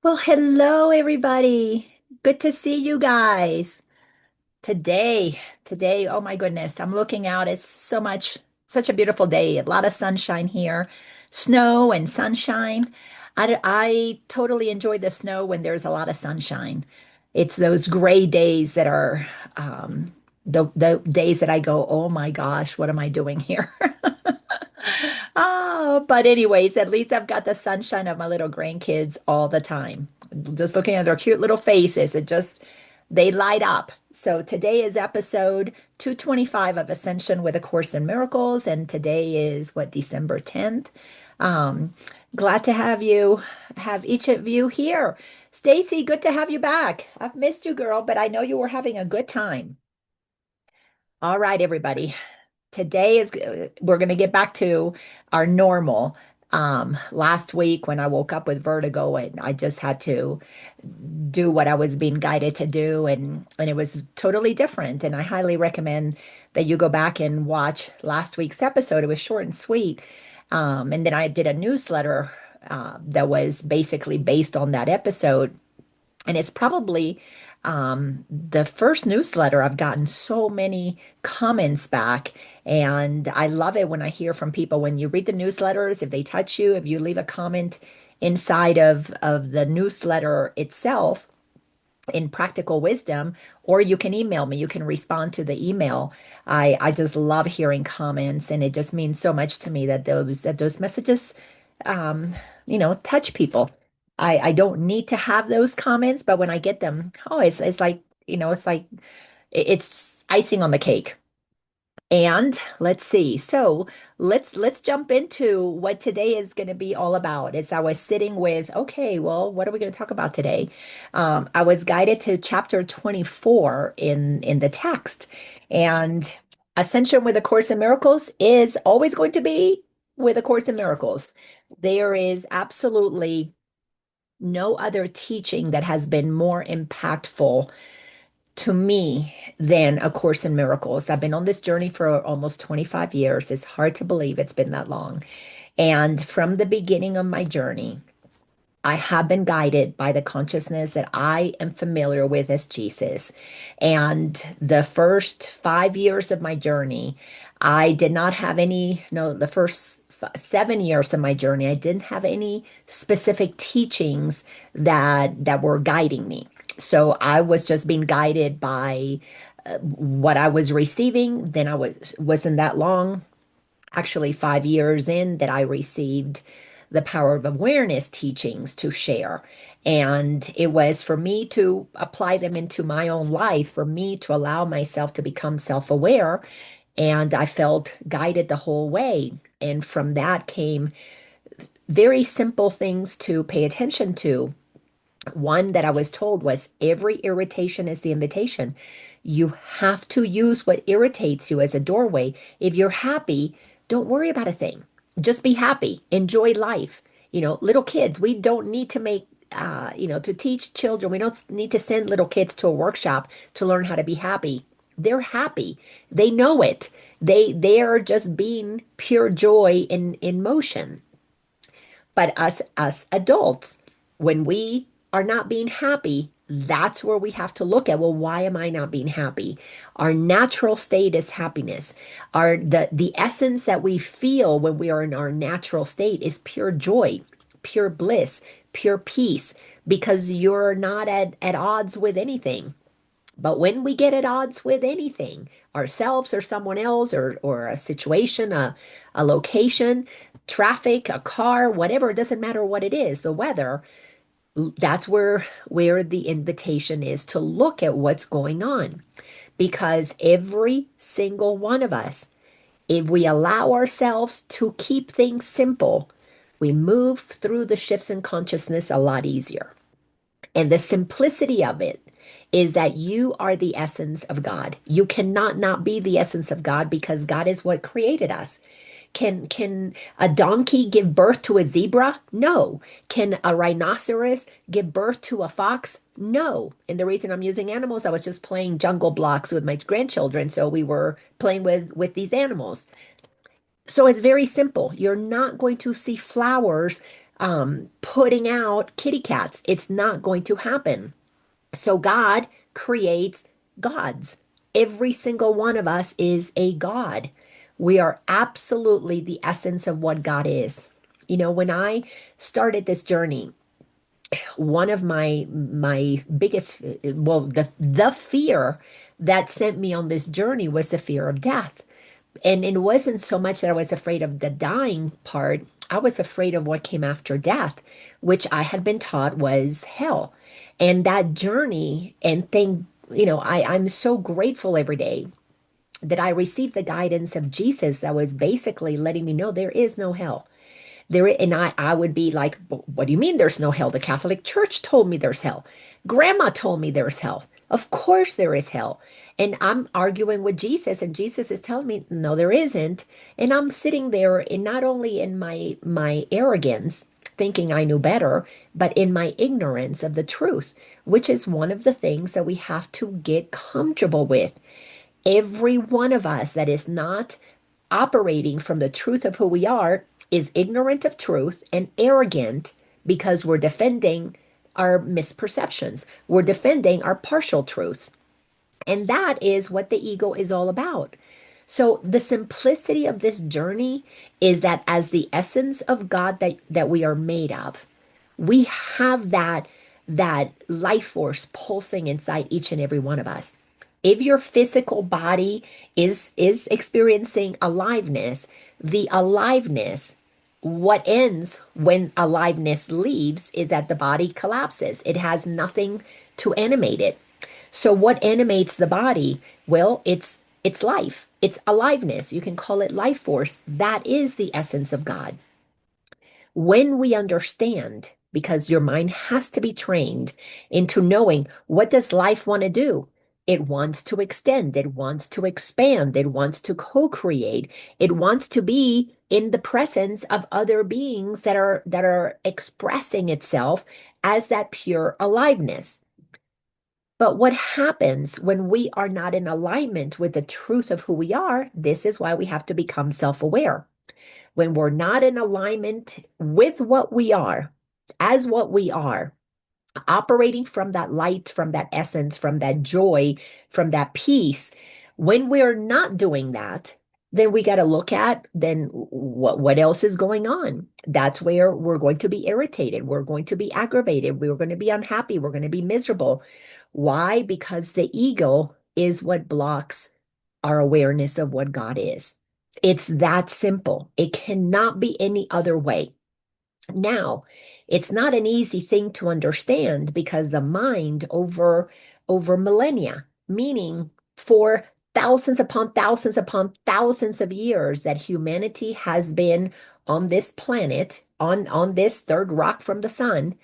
Well, hello everybody. Good to see you guys. Today, oh my goodness, I'm looking out. It's such a beautiful day. A lot of sunshine here, snow and sunshine. I totally enjoy the snow when there's a lot of sunshine. It's those gray days that are the days that I go, oh my gosh, what am I doing here? Oh, but anyways, at least I've got the sunshine of my little grandkids all the time. Just looking at their cute little faces, they light up. So today is episode 225 of Ascension with A Course in Miracles, and today is what, December 10th. Um, Glad to have each of you here. Stacy, good to have you back. I've missed you, girl, but I know you were having a good time. All right, everybody. We're going to get back to our normal. Last week when I woke up with vertigo and I just had to do what I was being guided to do, and it was totally different. And I highly recommend that you go back and watch last week's episode. It was short and sweet. And then I did a newsletter that was basically based on that episode. And it's probably the first newsletter I've gotten so many comments back. And I love it when I hear from people when you read the newsletters, if they touch you, if you leave a comment inside of the newsletter itself in practical wisdom, or you can email me, you can respond to the email. I just love hearing comments, and it just means so much to me that those messages um, touch people. I don't need to have those comments, but when I get them, oh, it's like, it's icing on the cake. And let's see. So let's jump into what today is going to be all about. As I was sitting with, okay, well, what are we going to talk about today? I was guided to chapter 24 in the text, and Ascension with A Course in Miracles is always going to be with A Course in Miracles. There is absolutely no other teaching that has been more impactful to me than A Course in Miracles. I've been on this journey for almost 25 years. It's hard to believe it's been that long. And from the beginning of my journey, I have been guided by the consciousness that I am familiar with as Jesus. And the first 5 years of my journey, I did not have any, no, the first 7 years of my journey, I didn't have any specific teachings that were guiding me. So I was just being guided by what I was receiving. Then I wasn't that long, actually 5 years in, that I received the power of awareness teachings to share. And it was for me to apply them into my own life, for me to allow myself to become self-aware. And I felt guided the whole way. And from that came very simple things to pay attention to. One that I was told was every irritation is the invitation. You have to use what irritates you as a doorway. If you're happy, don't worry about a thing. Just be happy. Enjoy life. Little kids, we don't need to to teach children, we don't need to send little kids to a workshop to learn how to be happy. They're happy. They know it. They are just being pure joy in motion. But us adults, when we are not being happy, that's where we have to look at, well, why am I not being happy? Our natural state is happiness. The essence that we feel when we are in our natural state is pure joy, pure bliss, pure peace, because you're not at odds with anything. But when we get at odds with anything, ourselves or someone else or a situation, a location, traffic, a car, whatever, it doesn't matter what it is, the weather, that's where the invitation is to look at what's going on. Because every single one of us, if we allow ourselves to keep things simple, we move through the shifts in consciousness a lot easier. And the simplicity of it is that you are the essence of God. You cannot not be the essence of God because God is what created us. Can a donkey give birth to a zebra? No. Can a rhinoceros give birth to a fox? No. And the reason I'm using animals, I was just playing jungle blocks with my grandchildren, so we were playing with these animals. So it's very simple. You're not going to see flowers putting out kitty cats. It's not going to happen. So God creates gods. Every single one of us is a god. We are absolutely the essence of what God is. When I started this journey, one of my biggest, well, the fear that sent me on this journey was the fear of death. And it wasn't so much that I was afraid of the dying part. I was afraid of what came after death, which I had been taught was hell. And that journey, and I'm so grateful every day that I received the guidance of Jesus that was basically letting me know there is no hell. And I would be like, what do you mean there's no hell? The Catholic Church told me there's hell. Grandma told me there's hell. Of course there is hell. And I'm arguing with Jesus, and Jesus is telling me, no, there isn't. And I'm sitting there and not only in my arrogance, thinking I knew better, but in my ignorance of the truth, which is one of the things that we have to get comfortable with. Every one of us that is not operating from the truth of who we are is ignorant of truth and arrogant because we're defending our misperceptions. We're defending our partial truth. And that is what the ego is all about. So the simplicity of this journey is that as the essence of God that we are made of, we have that life force pulsing inside each and every one of us. If your physical body is experiencing aliveness, the aliveness, what ends when aliveness leaves is that the body collapses. It has nothing to animate it. So what animates the body? Well, it's life. It's aliveness. You can call it life force. That is the essence of God. When we understand, because your mind has to be trained into knowing what does life want to do? It wants to extend, it wants to expand, it wants to co-create, it wants to be in the presence of other beings that are expressing itself as that pure aliveness. But what happens when we are not in alignment with the truth of who we are? This is why we have to become self-aware. When we're not in alignment with what we are, as what we are, operating from that light, from that essence, from that joy, from that peace, when we're not doing that, then we got to look at then what else is going on. That's where we're going to be irritated. We're going to be aggravated. We're going to be unhappy. We're going to be miserable. Why? Because the ego is what blocks our awareness of what God is. It's that simple. It cannot be any other way. Now, it's not an easy thing to understand because the mind over millennia, meaning for thousands upon thousands of years that humanity has been on this planet, on this third rock from the sun,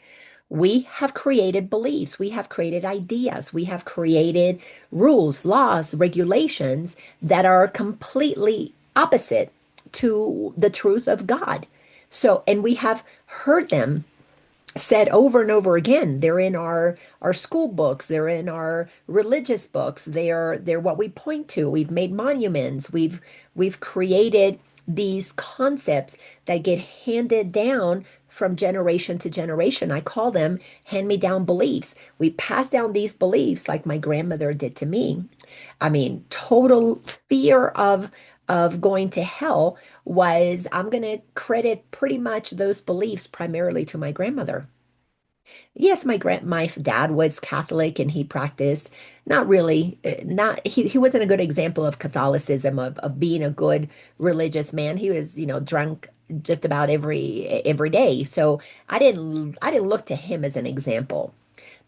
we have created beliefs, we have created ideas, we have created rules, laws, regulations that are completely opposite to the truth of God. So, and we have heard them said over and over again. They're in our school books, they're in our religious books, they're what we point to. We've made monuments, we've created these concepts that get handed down from generation to generation. I call them hand-me-down beliefs. We pass down these beliefs like my grandmother did to me. I mean, total fear of going to hell was, I'm going to credit pretty much those beliefs primarily to my grandmother. Yes, my dad was Catholic and he practiced not really not he wasn't a good example of Catholicism of being a good religious man. He was, drunk just about every day. So I didn't look to him as an example.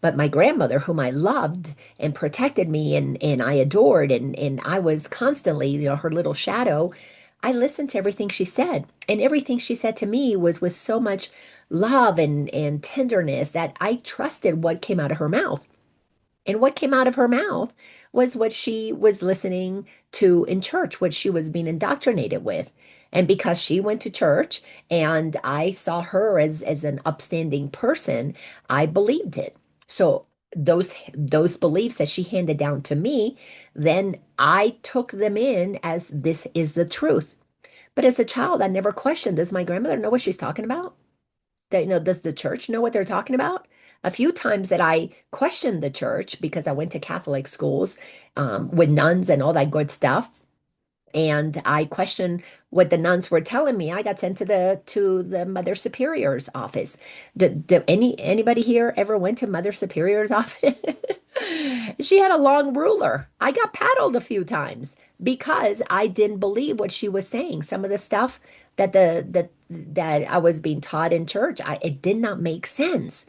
But my grandmother, whom I loved and protected me and I adored and I was constantly, her little shadow, I listened to everything she said. And everything she said to me was with so much love and tenderness that I trusted what came out of her mouth. And what came out of her mouth was what she was listening to in church, what she was being indoctrinated with. And because she went to church and I saw her as an upstanding person, I believed it. So those beliefs that she handed down to me, then I took them in as this is the truth. But as a child, I never questioned, does my grandmother know what she's talking about? Does the church know what they're talking about? A few times that I questioned the church because I went to Catholic schools with nuns and all that good stuff. And I questioned what the nuns were telling me. I got sent to the Mother Superior's office. Did anybody here ever went to Mother Superior's office? She had a long ruler. I got paddled a few times because I didn't believe what she was saying. Some of the stuff that I was being taught in church, it did not make sense,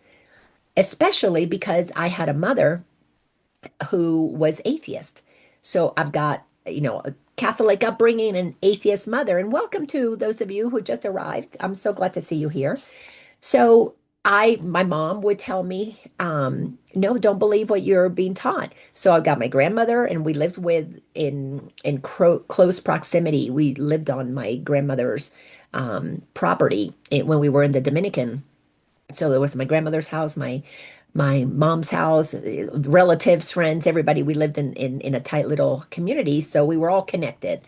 especially because I had a mother who was atheist. So I've got, a Catholic upbringing and atheist mother. And welcome to those of you who just arrived. I'm so glad to see you here. So my mom would tell me, no, don't believe what you're being taught. So I've got my grandmother, and we lived in close proximity. We lived on my grandmother's property when we were in the Dominican. So there was my grandmother's house, my mom's house, relatives, friends, everybody. We lived in a tight little community, so we were all connected.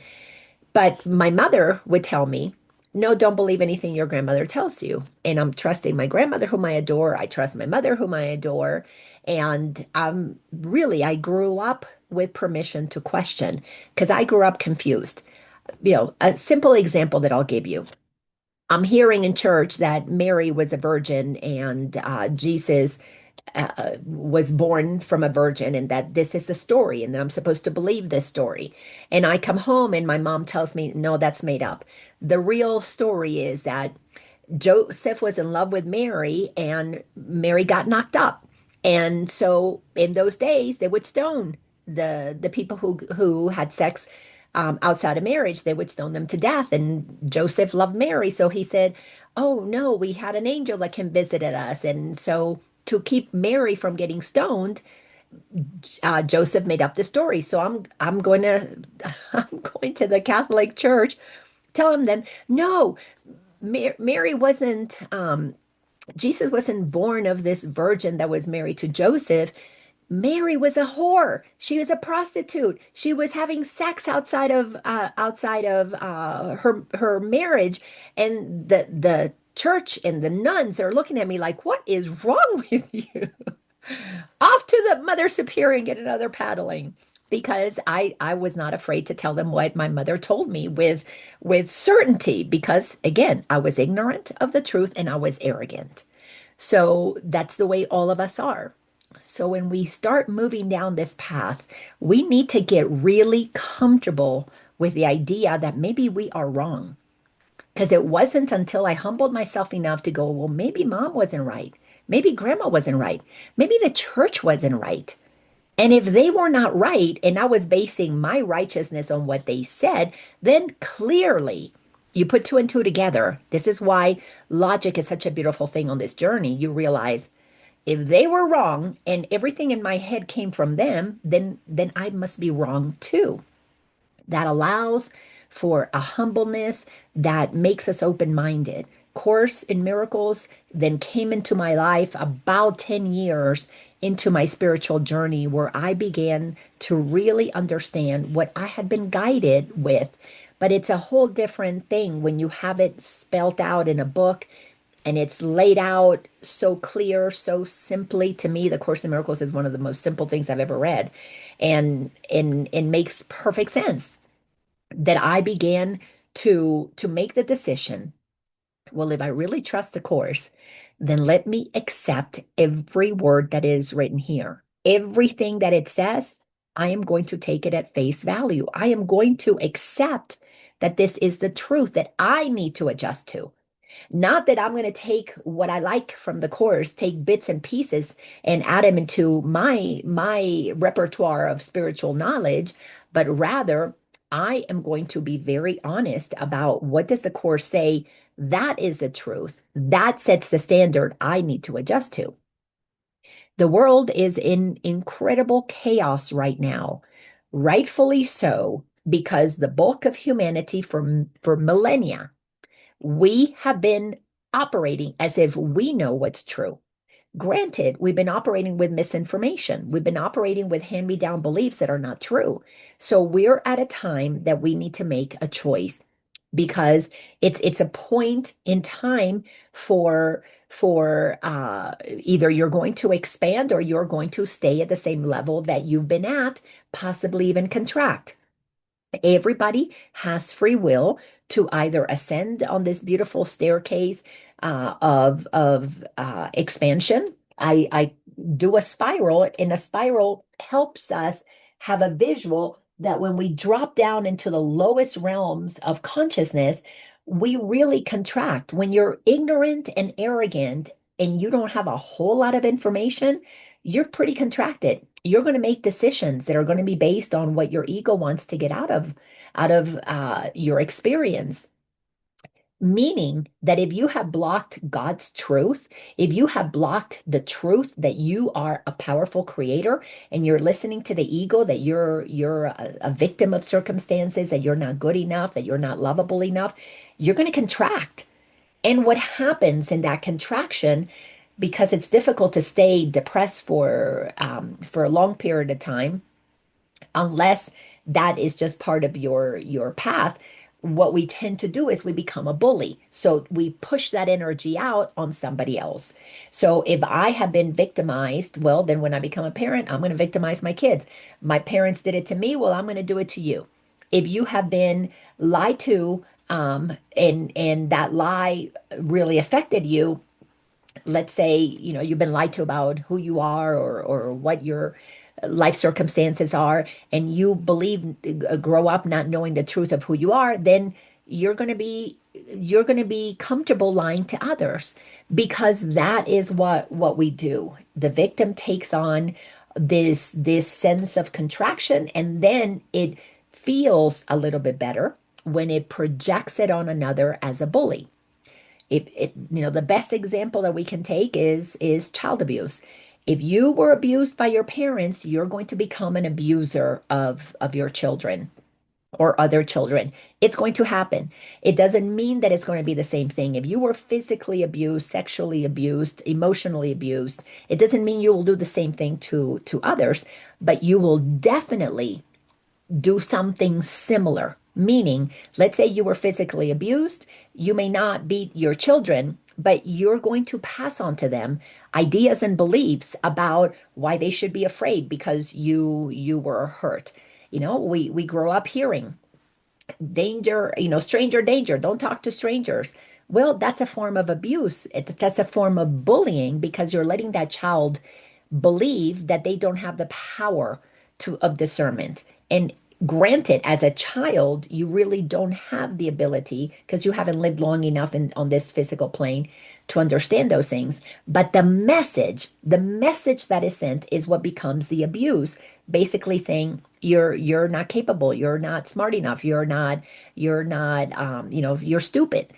But my mother would tell me, no, don't believe anything your grandmother tells you. And I'm trusting my grandmother, whom I adore. I trust my mother, whom I adore. And I grew up with permission to question because I grew up confused. A simple example that I'll give you. I'm hearing in church that Mary was a virgin and Jesus was born from a virgin, and that this is the story, and that I'm supposed to believe this story. And I come home and my mom tells me, no, that's made up. The real story is that Joseph was in love with Mary and Mary got knocked up. And so in those days, they would stone the people who had sex outside of marriage. They would stone them to death. And Joseph loved Mary, so he said, "Oh no, we had an angel that came visited us." And so to keep Mary from getting stoned, Joseph made up the story. So I'm going to I'm going to the Catholic Church, telling them, no, Mary wasn't, Jesus wasn't born of this virgin that was married to Joseph. Mary was a whore. She was a prostitute. She was having sex outside of her marriage, and the church and the nuns are looking at me like, "What is wrong with you?" Off to the Mother Superior and get another paddling. Because I was not afraid to tell them what my mother told me with certainty, because again, I was ignorant of the truth and I was arrogant. So that's the way all of us are. So when we start moving down this path, we need to get really comfortable with the idea that maybe we are wrong. Because it wasn't until I humbled myself enough to go, well, maybe mom wasn't right. Maybe grandma wasn't right. Maybe the church wasn't right. And if they were not right, and I was basing my righteousness on what they said, then clearly you put two and two together. This is why logic is such a beautiful thing on this journey. You realize if they were wrong and everything in my head came from them, then I must be wrong too. That allows for a humbleness that makes us open-minded. Course in Miracles then came into my life about 10 years into my spiritual journey, where I began to really understand what I had been guided with. But it's a whole different thing when you have it spelled out in a book and it's laid out so clear, so simply. To me, the Course in Miracles is one of the most simple things I've ever read, and makes perfect sense. That I began to make the decision, well, if I really trust the course, then let me accept every word that is written here. Everything that it says, I am going to take it at face value. I am going to accept that this is the truth that I need to adjust to. Not that I'm going to take what I like from the course, take bits and pieces and add them into my repertoire of spiritual knowledge, but rather I am going to be very honest about what does the course say. That is the truth. That sets the standard I need to adjust to. The world is in incredible chaos right now, rightfully so, because the bulk of humanity for millennia, we have been operating as if we know what's true. Granted, we've been operating with misinformation. We've been operating with hand-me-down beliefs that are not true. So we're at a time that we need to make a choice, because it's a point in time for for either you're going to expand or you're going to stay at the same level that you've been at, possibly even contract. Everybody has free will to either ascend on this beautiful staircase of expansion. I do a spiral, and a spiral helps us have a visual that when we drop down into the lowest realms of consciousness, we really contract. When you're ignorant and arrogant and you don't have a whole lot of information, you're pretty contracted. You're going to make decisions that are going to be based on what your ego wants to get out of your experience. Meaning that if you have blocked God's truth, if you have blocked the truth that you are a powerful creator and you're listening to the ego that you're a victim of circumstances, that you're not good enough, that you're not lovable enough, you're going to contract. And what happens in that contraction, because it's difficult to stay depressed for a long period of time, unless that is just part of your path, what we tend to do is we become a bully. So we push that energy out on somebody else. So if I have been victimized, well, then when I become a parent, I'm going to victimize my kids. My parents did it to me, well, I'm going to do it to you. If you have been lied to, and that lie really affected you, let's say, you've been lied to about who you are, or what your life circumstances are, and you believe, grow up not knowing the truth of who you are, then you're going to be comfortable lying to others, because that is what we do. The victim takes on this sense of contraction, and then it feels a little bit better when it projects it on another as a bully. The best example that we can take is child abuse. If you were abused by your parents, you're going to become an abuser of your children or other children. It's going to happen. It doesn't mean that it's going to be the same thing. If you were physically abused, sexually abused, emotionally abused, it doesn't mean you will do the same thing to others, but you will definitely do something similar. Meaning, let's say you were physically abused, you may not beat your children, but you're going to pass on to them ideas and beliefs about why they should be afraid because you were hurt. We grow up hearing danger, stranger danger, don't talk to strangers. Well, that's a form of abuse. That's a form of bullying, because you're letting that child believe that they don't have the power of discernment. And granted, as a child, you really don't have the ability, because you haven't lived long enough on this physical plane to understand those things. But the message that is sent is what becomes the abuse, basically saying you're not capable, you're not smart enough, you're stupid.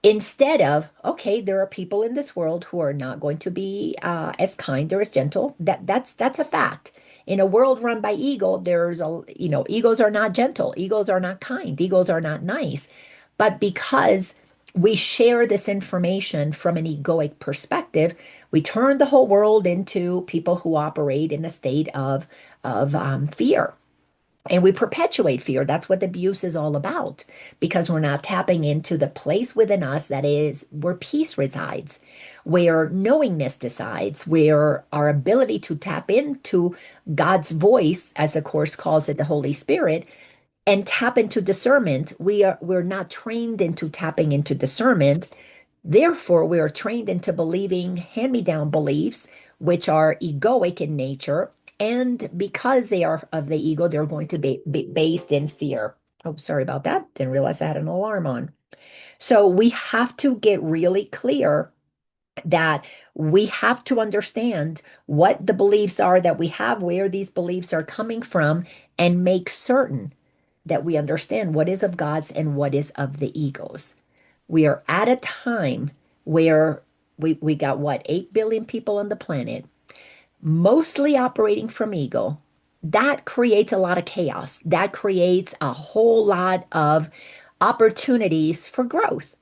Instead of, okay, there are people in this world who are not going to be as kind or as gentle. That's a fact. In a world run by ego, egos are not gentle, egos are not kind, egos are not nice. But because we share this information from an egoic perspective, we turn the whole world into people who operate in a state of fear. And we perpetuate fear. That's what abuse is all about, because we're not tapping into the place within us that is where peace resides, where knowingness decides, where our ability to tap into God's voice, as the Course calls it, the Holy Spirit, and tap into discernment. We're not trained into tapping into discernment. Therefore, we are trained into believing hand-me-down beliefs, which are egoic in nature. And because they are of the ego, they're going to be based in fear. Oh, sorry about that. Didn't realize I had an alarm on. So we have to get really clear that we have to understand what the beliefs are that we have, where these beliefs are coming from, and make certain that we understand what is of God's and what is of the egos. We are at a time where we got what, 8 billion people on the planet, mostly operating from ego. That creates a lot of chaos. That creates a whole lot of opportunities for growth.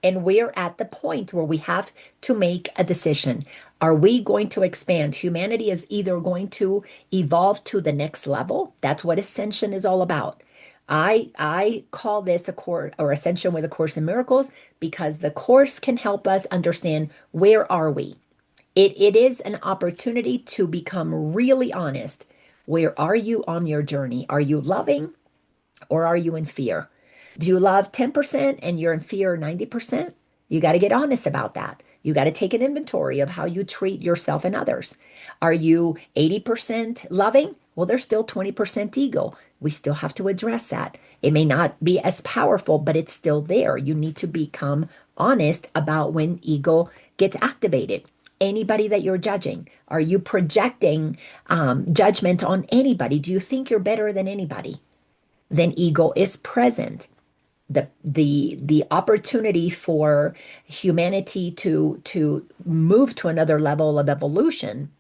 And we're at the point where we have to make a decision. Are we going to expand? Humanity is either going to evolve to the next level. That's what Ascension is all about. I call this a course or Ascension with A Course in Miracles because the course can help us understand where are we. It is an opportunity to become really honest. Where are you on your journey? Are you loving or are you in fear? Do you love 10% and you're in fear 90%? You got to get honest about that. You got to take an inventory of how you treat yourself and others. Are you 80% loving? Well, there's still 20% ego. We still have to address that. It may not be as powerful, but it's still there. You need to become honest about when ego gets activated. Anybody that you're judging, are you projecting judgment on anybody? Do you think you're better than anybody? Then ego is present. The opportunity for humanity to move to another level of evolution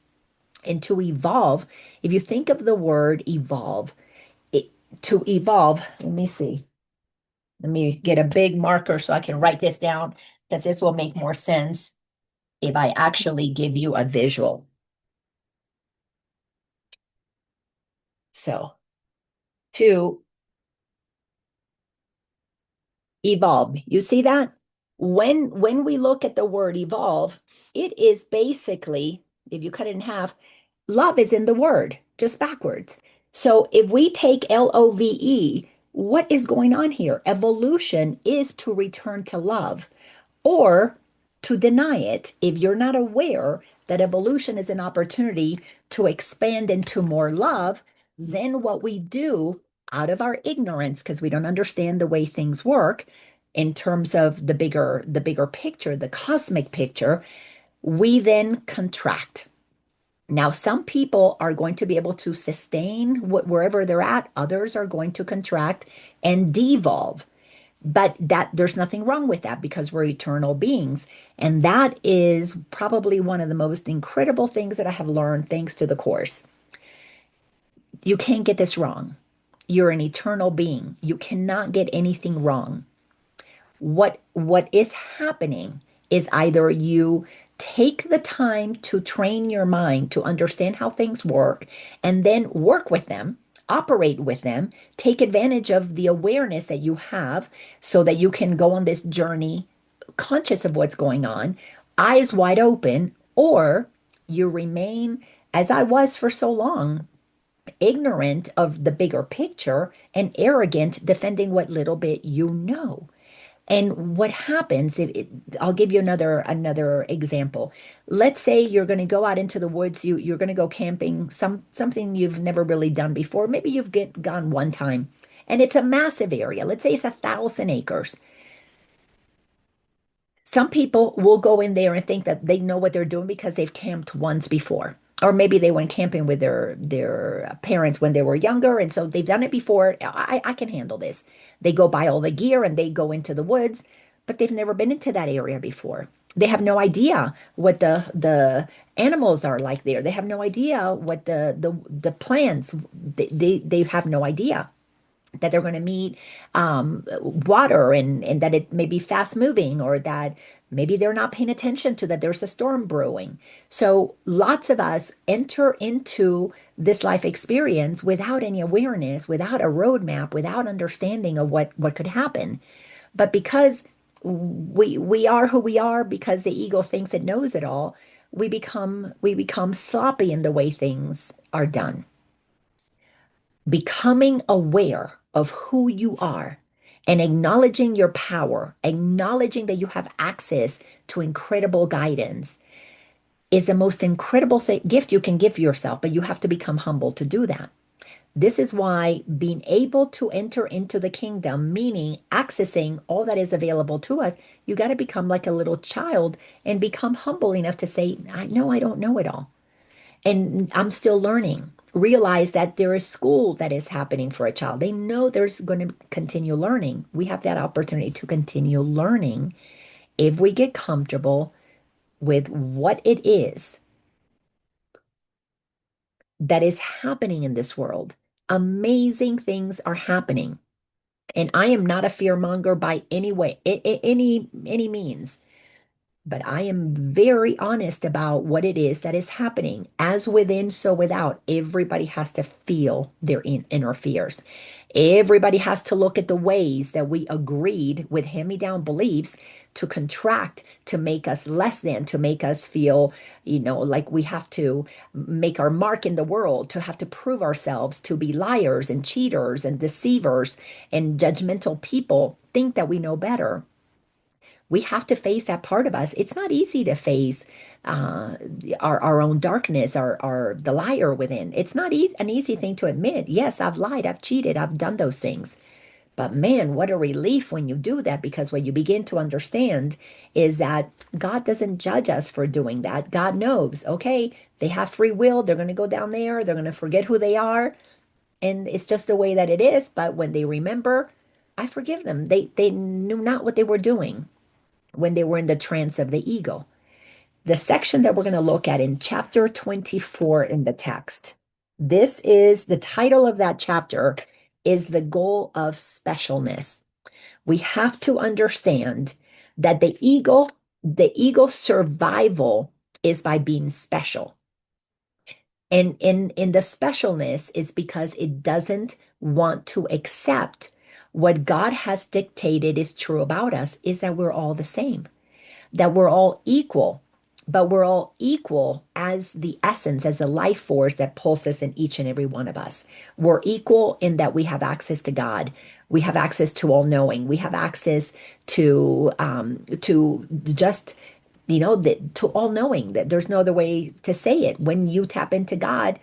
and to evolve. If you think of the word evolve, it, to evolve, let me see. Let me get a big marker so I can write this down because this will make more sense if I actually give you a visual. So to evolve. You see that? When we look at the word evolve, it is basically, if you cut it in half, love is in the word, just backwards. So if we take LOVE, what is going on here? Evolution is to return to love or to deny it if you're not aware that evolution is an opportunity to expand into more love. Then what we do out of our ignorance, because we don't understand the way things work in terms of the bigger picture, the cosmic picture, we then contract. Now, some people are going to be able to sustain wherever they're at. Others are going to contract and devolve. But that there's nothing wrong with that because we're eternal beings. And that is probably one of the most incredible things that I have learned thanks to the course. You can't get this wrong. You're an eternal being. You cannot get anything wrong. What is happening is either you take the time to train your mind to understand how things work and then work with them, operate with them, take advantage of the awareness that you have so that you can go on this journey conscious of what's going on, eyes wide open, or you remain, as I was for so long, ignorant of the bigger picture and arrogant, defending what little bit you know. And what happens if I'll give you another example. Let's say you're going to go out into the woods, you're going to go camping, something you've never really done before. Maybe you've gone one time and it's a massive area. Let's say it's 1,000 acres. Some people will go in there and think that they know what they're doing because they've camped once before. Or maybe they went camping with their parents when they were younger, and so they've done it before. I can handle this. They go buy all the gear and they go into the woods, but they've never been into that area before. They have no idea what the animals are like there. They have no idea what the plants. They have no idea that they're going to meet water and that it may be fast moving or that maybe they're not paying attention to that there's a storm brewing. So lots of us enter into this life experience without any awareness, without a roadmap, without understanding of what could happen. But because we are who we are, because the ego thinks it knows it all, we become sloppy in the way things are done. Becoming aware of who you are and acknowledging your power, acknowledging that you have access to incredible guidance is the most incredible gift you can give yourself, but you have to become humble to do that. This is why being able to enter into the kingdom, meaning accessing all that is available to us, you got to become like a little child and become humble enough to say, I know I don't know it all and I'm still learning. Realize that there is school that is happening for a child. They know there's going to continue learning. We have that opportunity to continue learning if we get comfortable with what it is that is happening in this world. Amazing things are happening. And I am not a fear monger by any way, any means. but I am very honest about what it is that is happening. As within, so without. Everybody has to feel their inner fears. Everybody has to look at the ways that we agreed with hand-me-down beliefs to contract, to make us less than, to make us feel, like we have to make our mark in the world, to have to prove ourselves, to be liars and cheaters and deceivers and judgmental people, think that we know better. We have to face that part of us. It's not easy to face uh, our own darkness, our the liar within. It's not an easy thing to admit. Yes, I've lied, I've cheated, I've done those things. But man, what a relief when you do that, because what you begin to understand is that God doesn't judge us for doing that. God knows, okay, they have free will. They're going to go down there. They're going to forget who they are. And it's just the way that it is. But when they remember, I forgive them. They knew not what they were doing when they were in the trance of the ego. The section that we're going to look at in chapter 24 in the text, this is the title of that chapter is the goal of specialness. We have to understand that the ego survival is by being special. And in the specialness is because it doesn't want to accept what God has dictated is true about us is that we're all the same, that we're all equal, but we're all equal as the essence, as the life force that pulses in each and every one of us. We're equal in that we have access to God. We have access to all knowing. We have access to just, to all knowing. That there's no other way to say it. When you tap into God,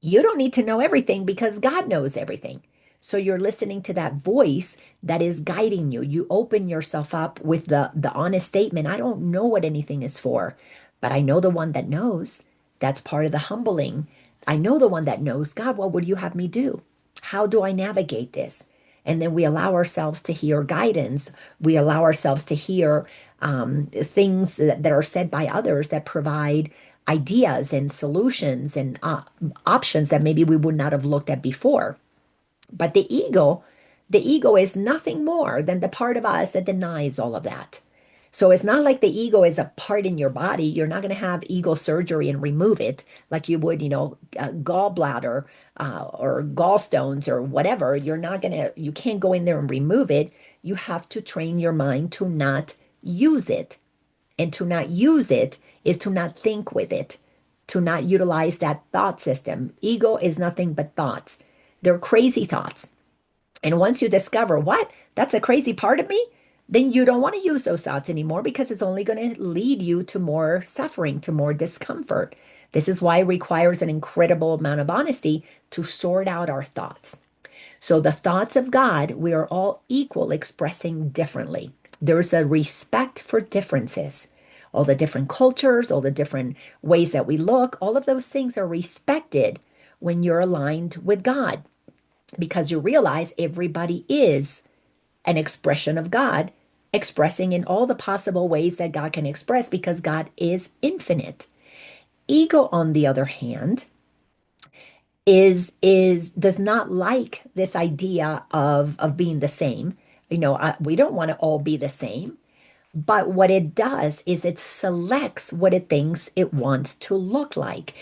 you don't need to know everything because God knows everything. So you're listening to that voice that is guiding you. You open yourself up with the honest statement, I don't know what anything is for, but I know the one that knows. That's part of the humbling. I know the one that knows. God, what would you have me do? How do I navigate this? And then we allow ourselves to hear guidance. We allow ourselves to hear things that are said by others that provide ideas and solutions and options that maybe we would not have looked at before. But the ego is nothing more than the part of us that denies all of that. So it's not like the ego is a part in your body. You're not going to have ego surgery and remove it like you would, gallbladder or gallstones or whatever. You can't go in there and remove it. You have to train your mind to not use it. And to not use it is to not think with it, to not utilize that thought system. Ego is nothing but thoughts. They're crazy thoughts. And once you discover what, that's a crazy part of me, then you don't want to use those thoughts anymore because it's only going to lead you to more suffering, to more discomfort. This is why it requires an incredible amount of honesty to sort out our thoughts. So the thoughts of God, we are all equal, expressing differently. There's a respect for differences. All the different cultures, all the different ways that we look, all of those things are respected when you're aligned with God because you realize everybody is an expression of God, expressing in all the possible ways that God can express because God is infinite. Ego, on the other hand, is does not like this idea of being the same. We don't want to all be the same. But what it does is it selects what it thinks it wants to look like.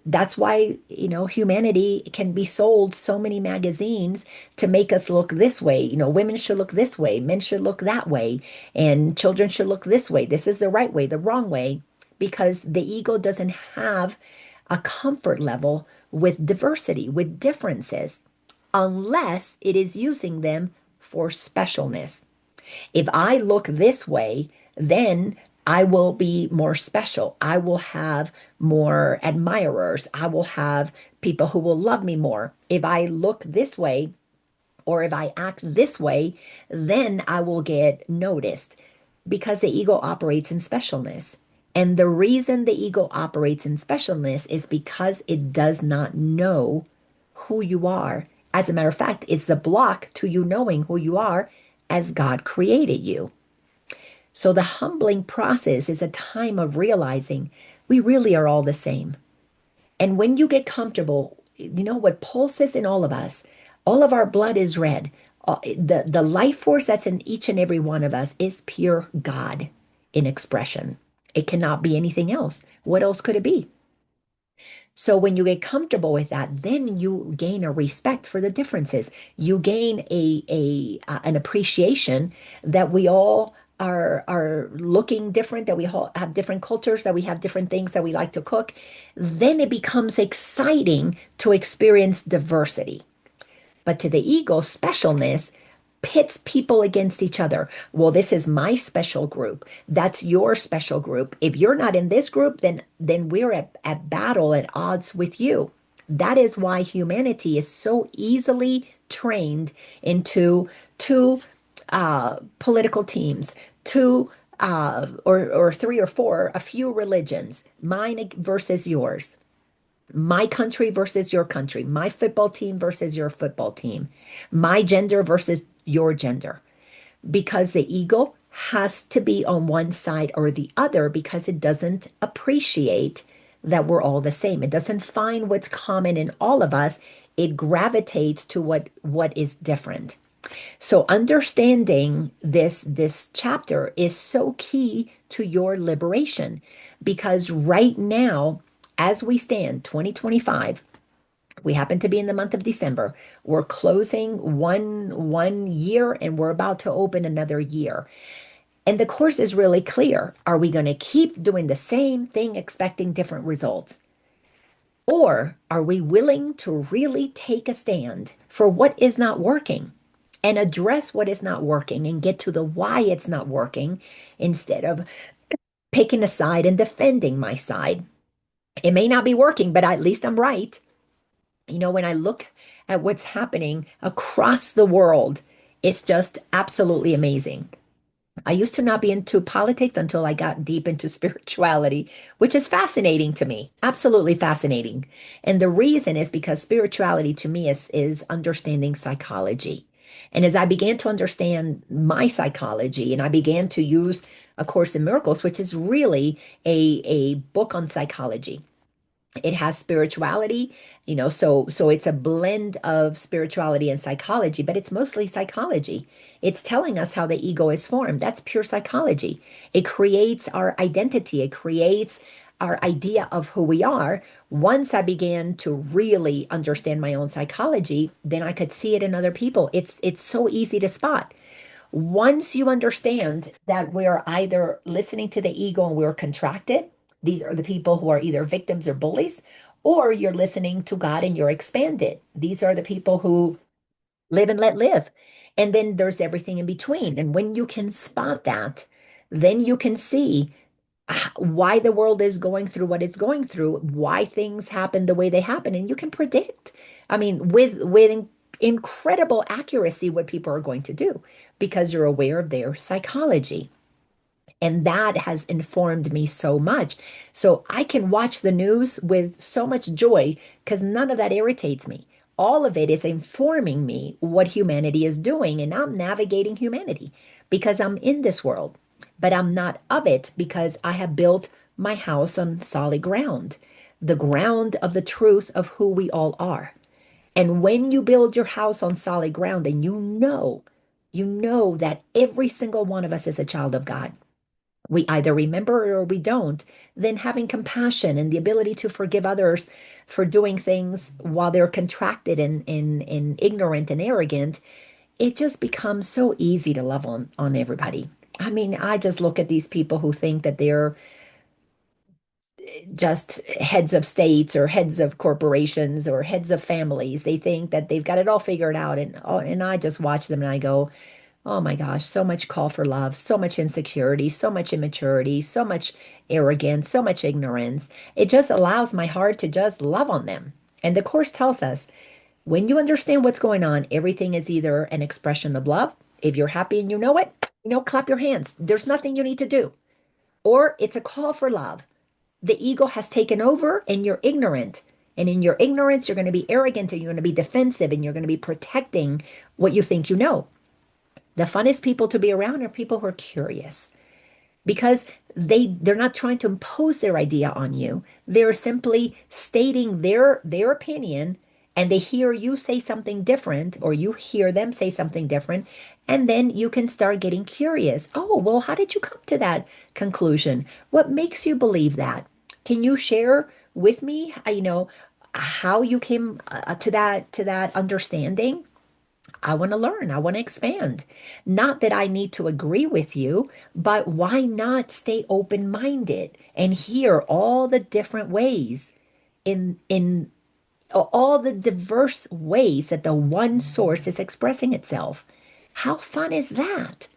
That's why, humanity can be sold so many magazines to make us look this way. Women should look this way, men should look that way, and children should look this way. This is the right way, the wrong way, because the ego doesn't have a comfort level with diversity, with differences, unless it is using them for specialness. If I look this way, then I will be more special. I will have more admirers. I will have people who will love me more. If I look this way or if I act this way, then I will get noticed because the ego operates in specialness. And the reason the ego operates in specialness is because it does not know who you are. As a matter of fact, it's the block to you knowing who you are as God created you. So the humbling process is a time of realizing we really are all the same. And when you get comfortable, what pulses in all of us, all of our blood is red. The life force that's in each and every one of us is pure God. in expression. It cannot be anything else. What else could it be? So when you get comfortable with that, then you gain a respect for the differences. You gain a an appreciation that we all are looking different, that we all have different cultures, that we have different things that we like to cook. Then it becomes exciting to experience diversity. But to the ego, specialness pits people against each other. Well, this is my special group. That's your special group. If you're not in this group, then we're at battle, at odds with you. That is why humanity is so easily trained into two political teams, two or three or four, a few religions, mine versus yours, my country versus your country, my football team versus your football team, my gender versus your gender, because the ego has to be on one side or the other because it doesn't appreciate that we're all the same. It doesn't find what's common in all of us. It gravitates to what is different. So understanding this chapter is so key to your liberation because right now, as we stand, 2025, we happen to be in the month of December. We're closing one year and we're about to open another year. And the course is really clear. Are we going to keep doing the same thing, expecting different results? Or are we willing to really take a stand for what is not working and address what is not working and get to the why it's not working instead of picking a side and defending my side? It may not be working, but at least I'm right. You know, when I look at what's happening across the world, it's just absolutely amazing. I used to not be into politics until I got deep into spirituality, which is fascinating to me, absolutely fascinating. And the reason is because spirituality to me is understanding psychology. And as I began to understand my psychology and I began to use A Course in Miracles, which is really a book on psychology, it has spirituality, so it's a blend of spirituality and psychology, but it's mostly psychology. It's telling us how the ego is formed. That's pure psychology. It creates our identity. It creates our idea of who we are. Once I began to really understand my own psychology, then I could see it in other people. It's so easy to spot. Once you understand that we're either listening to the ego and we're contracted, these are the people who are either victims or bullies, or you're listening to God and you're expanded. These are the people who live and let live. And then there's everything in between. And when you can spot that, then you can see why the world is going through what it's going through, why things happen the way they happen, and you can predict. I mean, with incredible accuracy what people are going to do because you're aware of their psychology. And that has informed me so much. So I can watch the news with so much joy because none of that irritates me. All of it is informing me what humanity is doing, and I'm navigating humanity because I'm in this world, but I'm not of it because I have built my house on solid ground, the ground of the truth of who we all are. And when you build your house on solid ground, and you know that every single one of us is a child of God, we either remember it or we don't, then having compassion and the ability to forgive others for doing things while they're contracted and ignorant and arrogant, it just becomes so easy to love on everybody. I mean, I just look at these people who think that they're just heads of states or heads of corporations or heads of families. They think that they've got it all figured out. And I just watch them and I go, oh my gosh, so much call for love, so much insecurity, so much immaturity, so much arrogance, so much ignorance. It just allows my heart to just love on them. And the Course tells us when you understand what's going on, everything is either an expression of love. If you're happy and you know it, clap your hands. There's nothing you need to do. Or it's a call for love. The ego has taken over and you're ignorant. And in your ignorance, you're going to be arrogant and you're going to be defensive and you're going to be protecting what you think you know. The funnest people to be around are people who are curious because they're not trying to impose their idea on you. They're simply stating their opinion and they hear you say something different or you hear them say something different And then you can start getting curious. Oh, well, how did you come to that conclusion? What makes you believe that? Can you share with me, how you came to that understanding? I want to learn. I want to expand. Not that I need to agree with you, but why not stay open-minded and hear all the different ways in all the diverse ways that the one source is expressing itself. How fun is that?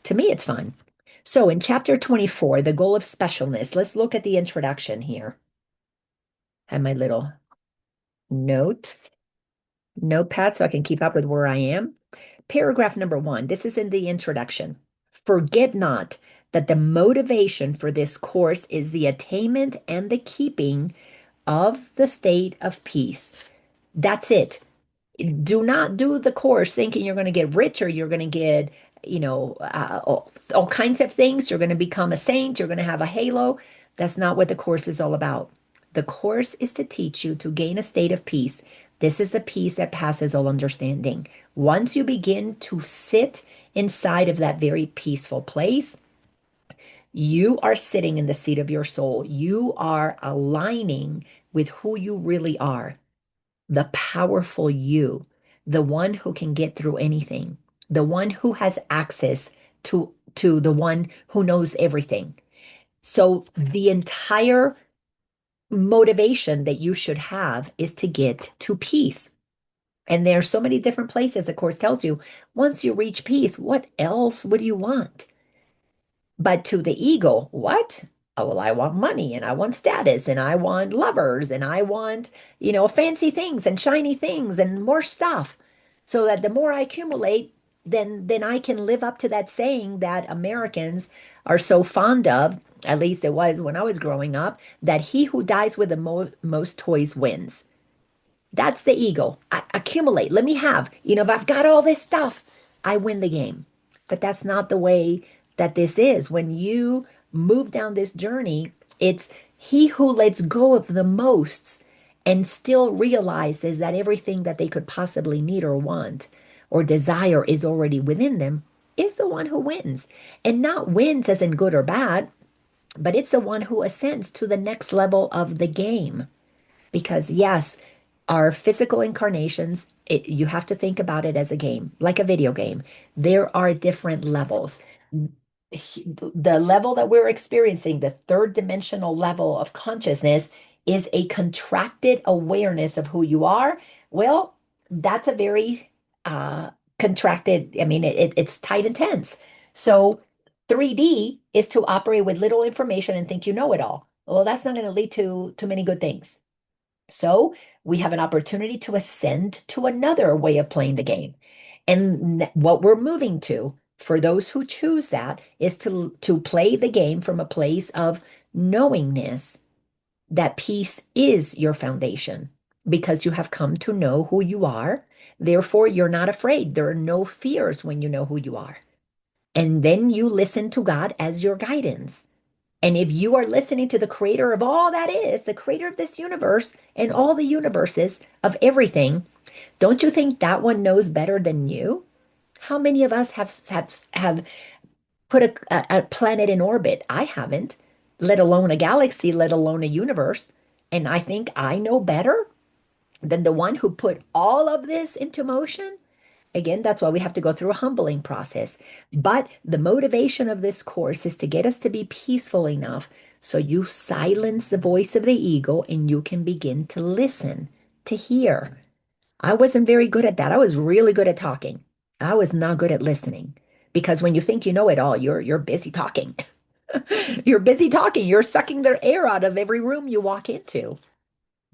To me, it's fun. So in chapter 24, the goal of specialness, let's look at the introduction here. I have my little note, notepad so I can keep up with where I am. Paragraph number 1, this is in the introduction. Forget not that the motivation for this course is the attainment and the keeping of the state of peace. That's it. Do not do the course thinking you're going to get rich or you're going to get, all kinds of things. You're going to become a saint. You're going to have a halo. That's not what the course is all about. The course is to teach you to gain a state of peace. This is the peace that passes all understanding. Once you begin to sit inside of that very peaceful place, you are sitting in the seat of your soul. You are aligning with who you really are, the powerful you, the one who can get through anything, the one who has access to the one who knows everything. So the entire motivation that you should have is to get to peace. And there are so many different places, the course tells you, once you reach peace, what else would you want? But to the ego, what? Oh, well, I want money and I want status and I want lovers and I want, fancy things and shiny things and more stuff. So that the more I accumulate, then I can live up to that saying that Americans are so fond of, at least it was when I was growing up, that he who dies with the most toys wins. That's the ego. Accumulate. Let me have. If I've got all this stuff, I win the game. But that's not the way that this is. When you move down this journey, it's he who lets go of the most and still realizes that everything that they could possibly need or want or desire is already within them is the one who wins. And not wins as in good or bad, but it's the one who ascends to the next level of the game. Because yes, our physical incarnations, you have to think about it as a game, like a video game. There are different levels. The level that we're experiencing, the third dimensional level of consciousness, is a contracted awareness of who you are. Well, that's a very contracted, I mean, it's tight and tense. So 3D is to operate with little information and think you know it all. Well, that's not going to lead to too many good things. So we have an opportunity to ascend to another way of playing the game. And what we're moving to, for those who choose that, is to play the game from a place of knowingness that peace is your foundation because you have come to know who you are. Therefore, you're not afraid. There are no fears when you know who you are. And then you listen to God as your guidance. And if you are listening to the creator of all that is, the creator of this universe and all the universes of everything, don't you think that one knows better than you? How many of us have put a planet in orbit? I haven't, let alone a galaxy, let alone a universe. And I think I know better than the one who put all of this into motion. Again, that's why we have to go through a humbling process. But the motivation of this course is to get us to be peaceful enough so you silence the voice of the ego and you can begin to listen, to hear. I wasn't very good at that. I was really good at talking. I was not good at listening because when you think you know it all, you're busy talking. You're busy talking. You're sucking the air out of every room you walk into.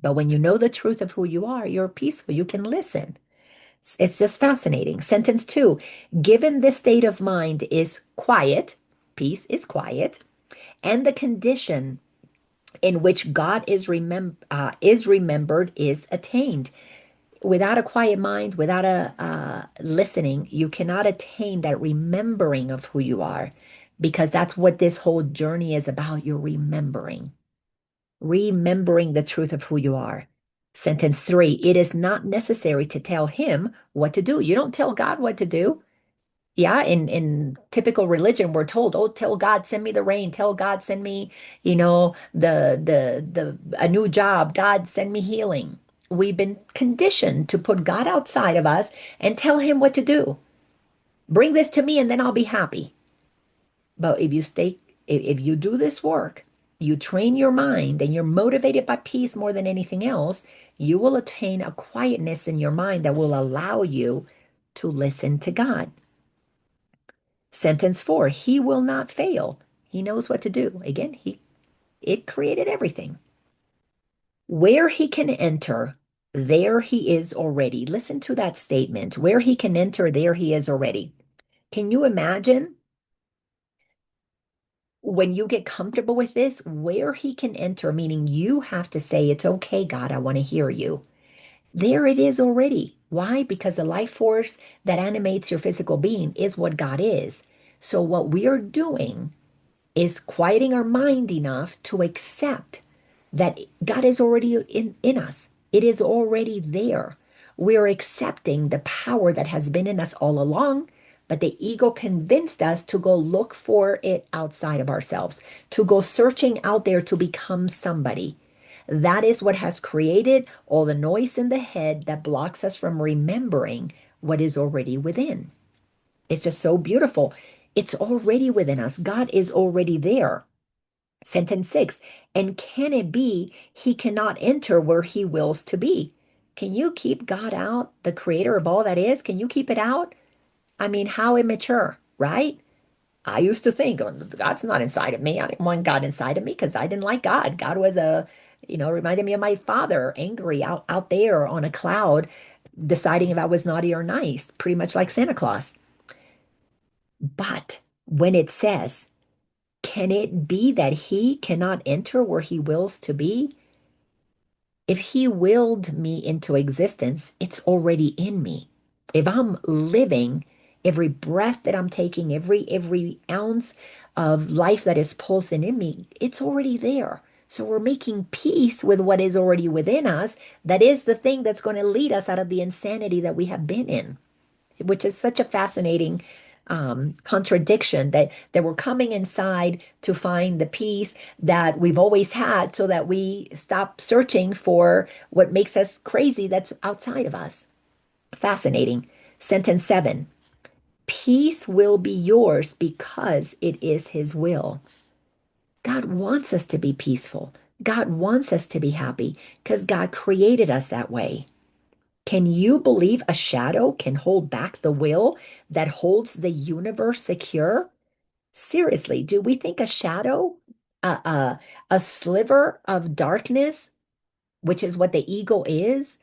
But when you know the truth of who you are, you're peaceful. You can listen. It's just fascinating. Sentence 2, given this state of mind is quiet, peace is quiet, and the condition in which God is remembered is attained. Without a quiet mind, without a listening, you cannot attain that remembering of who you are, because that's what this whole journey is about. You're remembering the truth of who you are. Sentence 3, it is not necessary to tell him what to do. You don't tell God what to do. Yeah, in typical religion, we're told, "Oh, tell God, send me the rain. Tell God, send me, the a new job. God, send me healing." We've been conditioned to put God outside of us and tell him what to do. Bring this to me and then I'll be happy. But if you do this work, you train your mind and you're motivated by peace more than anything else, you will attain a quietness in your mind that will allow you to listen to God. Sentence four, he will not fail. He knows what to do. Again, it created everything. Where he can enter, there he is already. Listen to that statement. Where he can enter, there he is already. Can you imagine when you get comfortable with this, where he can enter, meaning you have to say, it's okay, God, I want to hear you. There it is already. Why? Because the life force that animates your physical being is what God is. So what we are doing is quieting our mind enough to accept that God is already in us. It is already there. We're accepting the power that has been in us all along, but the ego convinced us to go look for it outside of ourselves, to go searching out there to become somebody. That is what has created all the noise in the head that blocks us from remembering what is already within. It's just so beautiful. It's already within us. God is already there. Sentence six, and can it be he cannot enter where he wills to be? Can you keep God out, the creator of all that is? Can you keep it out? I mean, how immature, right? I used to think, "Oh, God's not inside of me. I didn't want God inside of me because I didn't like God. God was reminded me of my father, angry out there on a cloud, deciding if I was naughty or nice, pretty much like Santa Claus. But when it says, can it be that he cannot enter where he wills to be? If he willed me into existence, it's already in me. If I'm living, every breath that I'm taking, every ounce of life that is pulsing in me, it's already there. So we're making peace with what is already within us. That is the thing that's going to lead us out of the insanity that we have been in, which is such a fascinating contradiction that we're coming inside to find the peace that we've always had so that we stop searching for what makes us crazy that's outside of us. Fascinating. Sentence seven, peace will be yours because it is his will. God wants us to be peaceful. God wants us to be happy because God created us that way. Can you believe a shadow can hold back the will that holds the universe secure? Seriously, do we think a shadow, a sliver of darkness, which is what the ego is,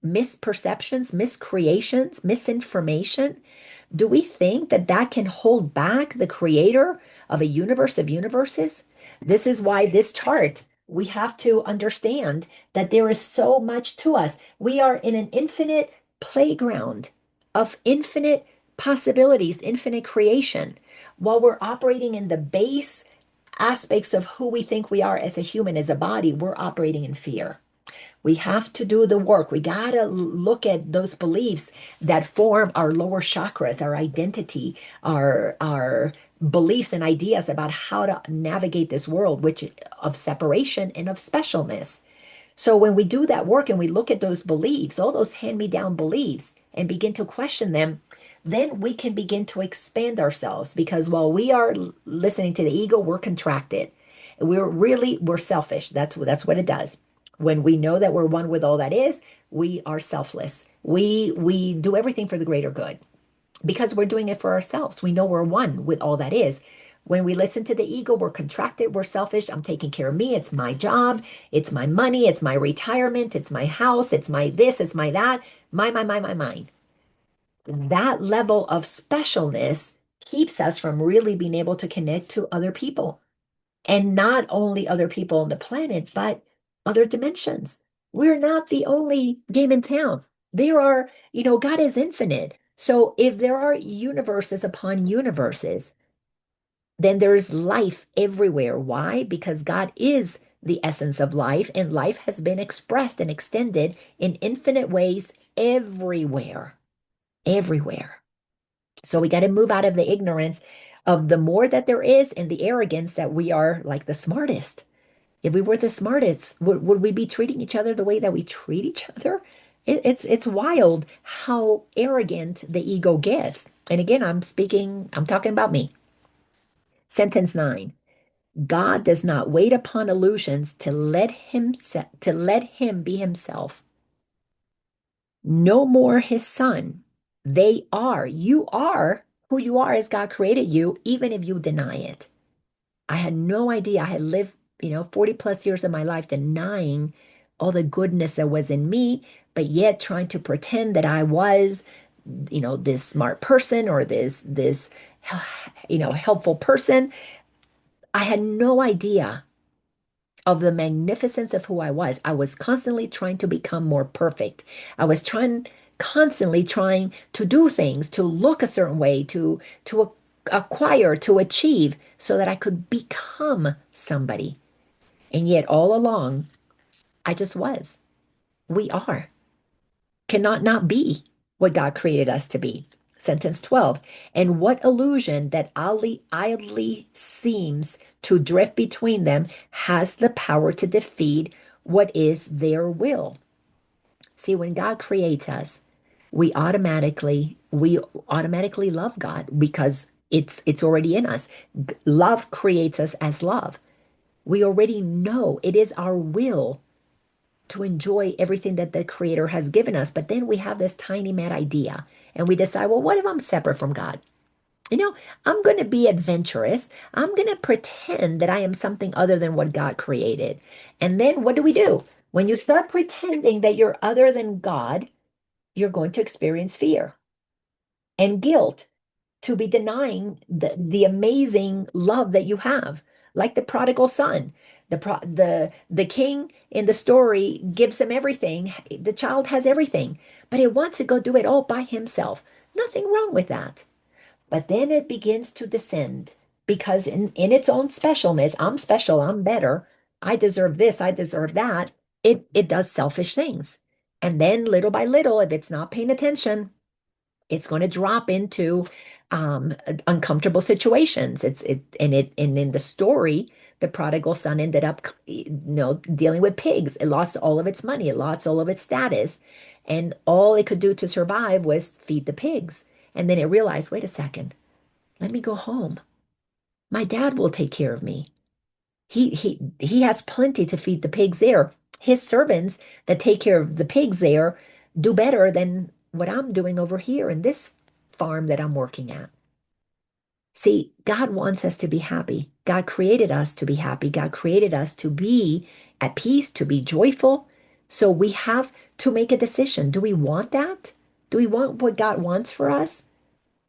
misperceptions, miscreations, misinformation, do we think that that can hold back the creator of a universe of universes? This is why this chart, we have to understand that there is so much to us. We are in an infinite playground of infinite possibilities, infinite creation, while we're operating in the base aspects of who we think we are as a human, as a body, we're operating in fear. We have to do the work. We got to look at those beliefs that form our lower chakras, our identity, our beliefs and ideas about how to navigate this world, which of separation and of specialness. So when we do that work and we look at those beliefs, all those hand-me-down beliefs, and begin to question them, then we can begin to expand ourselves because while we are listening to the ego, we're contracted. We're selfish. That's what it does. When we know that we're one with all that is, we are selfless. We do everything for the greater good because we're doing it for ourselves. We know we're one with all that is. When we listen to the ego, we're contracted, we're selfish. I'm taking care of me. It's my job. It's my money. It's my retirement. It's my house. It's my this. It's my that. Mine. That level of specialness keeps us from really being able to connect to other people. And not only other people on the planet, but other dimensions. We're not the only game in town. There are, God is infinite. So if there are universes upon universes, then there's life everywhere. Why? Because God is the essence of life, and life has been expressed and extended in infinite ways everywhere. Everywhere. So we got to move out of the ignorance of the more that there is and the arrogance that we are like the smartest. If we were the smartest, would we be treating each other the way that we treat each other? It's wild how arrogant the ego gets. And again, I'm talking about me. Sentence 9. God does not wait upon illusions to let him be himself. No more his son. You are who you are as God created you, even if you deny it. I had no idea. I had lived, 40 plus years of my life denying all the goodness that was in me, but yet trying to pretend that I was, this smart person or this, helpful person. I had no idea of the magnificence of who I was. I was constantly trying to become more perfect. I was constantly trying to do things, to look a certain way, to acquire, to achieve, so that I could become somebody. And yet all along, I just was. We are. Cannot not be what God created us to be. Sentence 12. And what illusion that idly seems to drift between them has the power to defeat what is their will. See, when God creates us, we automatically love God because it's already in us. Love creates us as love. We already know it is our will to enjoy everything that the Creator has given us. But then we have this tiny mad idea and we decide, well, what if I'm separate from God? You know, I'm going to be adventurous. I'm going to pretend that I am something other than what God created. And then what do? When you start pretending that you're other than God, you're going to experience fear and guilt to be denying the amazing love that you have, like the prodigal son. The king in the story gives him everything. The child has everything, but he wants to go do it all by himself. Nothing wrong with that. But then it begins to descend because in its own specialness, I'm special, I'm better, I deserve this, I deserve that. It does selfish things. And then little by little, if it's not paying attention, it's going to drop into uncomfortable situations. And in the story, the prodigal son ended up, dealing with pigs. It lost all of its money. It lost all of its status, and all it could do to survive was feed the pigs. And then it realized, wait a second, let me go home. My dad will take care of me. He has plenty to feed the pigs there. His servants that take care of the pigs there do better than what I'm doing over here in this farm that I'm working at. See, God wants us to be happy. God created us to be happy. God created us to be at peace, to be joyful. So we have to make a decision. Do we want that? Do we want what God wants for us?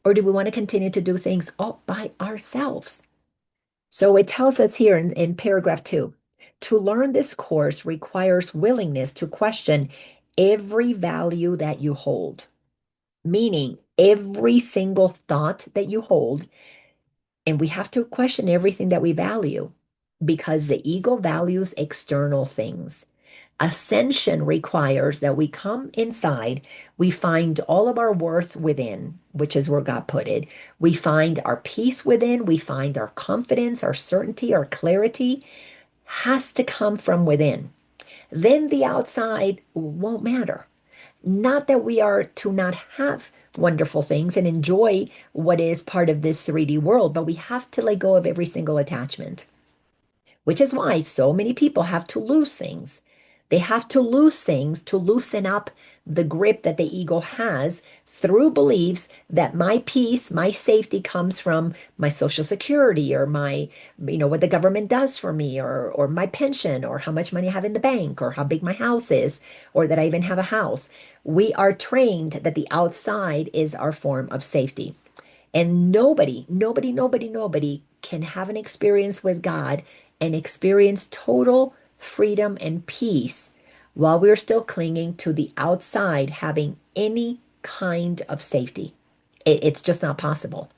Or do we want to continue to do things all by ourselves? So it tells us here in paragraph 2, to learn this course requires willingness to question every value that you hold, meaning every single thought that you hold. And we have to question everything that we value because the ego values external things. Ascension requires that we come inside, we find all of our worth within, which is where God put it. We find our peace within, we find our confidence, our certainty, our clarity has to come from within. Then the outside won't matter. Not that we are to not have wonderful things and enjoy what is part of this 3D world, but we have to let go of every single attachment, which is why so many people have to lose things. They have to lose things to loosen up the grip that the ego has through beliefs that my peace, my safety comes from my social security or my, what the government does for me or my pension or how much money I have in the bank or how big my house is or that I even have a house. We are trained that the outside is our form of safety. And nobody can have an experience with God and experience total freedom and peace while we're still clinging to the outside, having any kind of safety. It's just not possible.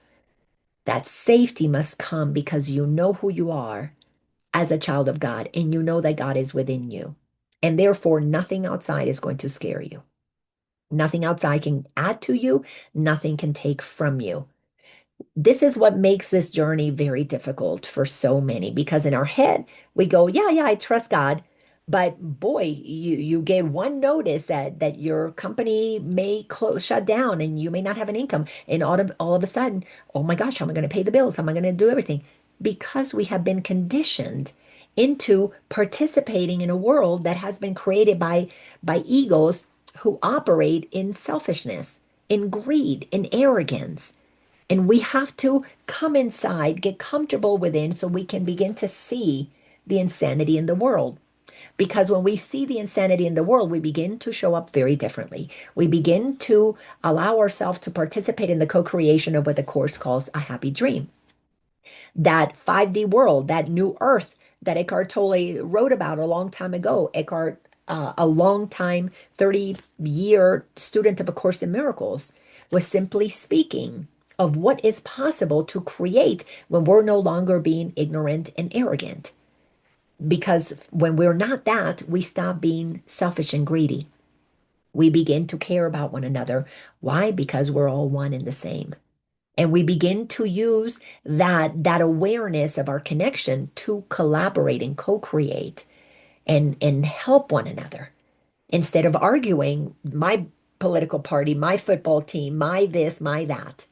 That safety must come because you know who you are as a child of God and you know that God is within you. And therefore, nothing outside is going to scare you. Nothing outside can add to you, nothing can take from you. This is what makes this journey very difficult for so many because in our head we go, yeah, yeah, I trust God. But boy, you get one notice that your company may close, shut down, and you may not have an income. And all of a sudden, oh my gosh, how am I going to pay the bills? How am I going to do everything? Because we have been conditioned into participating in a world that has been created by egos who operate in selfishness, in greed, in arrogance. And we have to come inside, get comfortable within so we can begin to see the insanity in the world. Because when we see the insanity in the world, we begin to show up very differently. We begin to allow ourselves to participate in the co creation of what the Course calls a happy dream. That 5D world, that new earth that Eckhart Tolle wrote about a long time ago. Eckhart, a long time, 30-year student of A Course in Miracles, was simply speaking of what is possible to create when we're no longer being ignorant and arrogant. Because when we're not that, we stop being selfish and greedy. We begin to care about one another. Why? Because we're all one and the same. And we begin to use that awareness of our connection to collaborate and co-create and help one another instead of arguing my political party, my football team, my this, my that.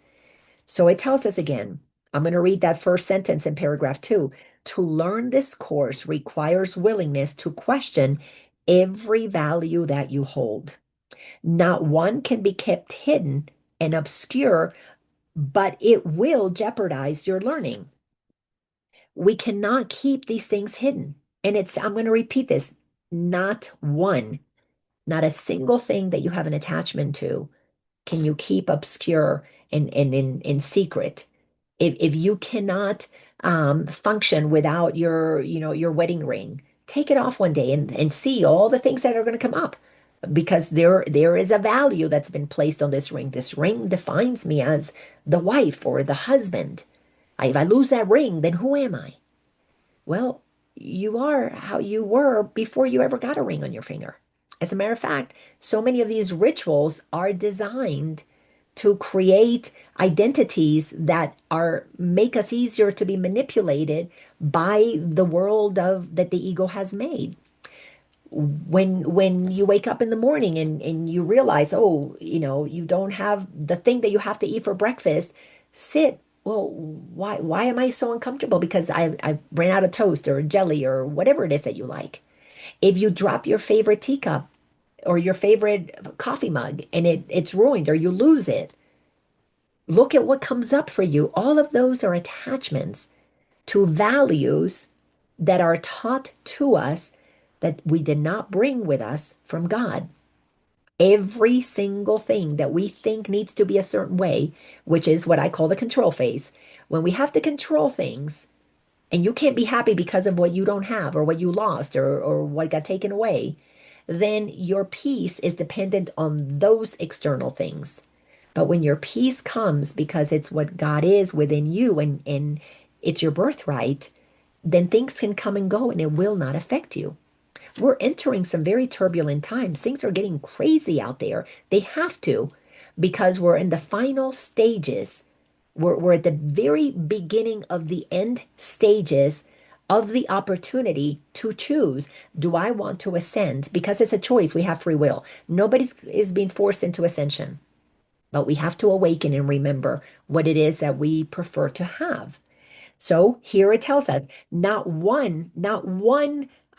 So it tells us again, I'm going to read that first sentence in paragraph 2. To learn this course requires willingness to question every value that you hold. Not one can be kept hidden and obscure, but it will jeopardize your learning. We cannot keep these things hidden. And I'm going to repeat this, not one, not a single thing that you have an attachment to can you keep obscure and in secret. If you cannot function without your wedding ring, take it off one day and see all the things that are going to come up because there is a value that's been placed on this ring. This ring defines me as the wife or the husband. If I lose that ring, then who am I? Well, you are how you were before you ever got a ring on your finger. As a matter of fact, so many of these rituals are designed to create identities that are make us easier to be manipulated by the world of that the ego has made. When you wake up in the morning and you realize, oh, you don't have the thing that you have to eat for breakfast, sit. Well, why am I so uncomfortable? Because I ran out of toast or jelly or whatever it is that you like. If you drop your favorite teacup or your favorite coffee mug and it's ruined or you lose it, look at what comes up for you. All of those are attachments to values that are taught to us that we did not bring with us from God. Every single thing that we think needs to be a certain way, which is what I call the control phase, when we have to control things and you can't be happy because of what you don't have or what you lost or what got taken away, then your peace is dependent on those external things. But when your peace comes because it's what God is within you and it's your birthright, then things can come and go and it will not affect you. We're entering some very turbulent times. Things are getting crazy out there. They have to because we're in the final stages. We're at the very beginning of the end stages of the opportunity to choose. Do I want to ascend? Because it's a choice. We have free will. Nobody is being forced into ascension, but we have to awaken and remember what it is that we prefer to have. So here it tells us not one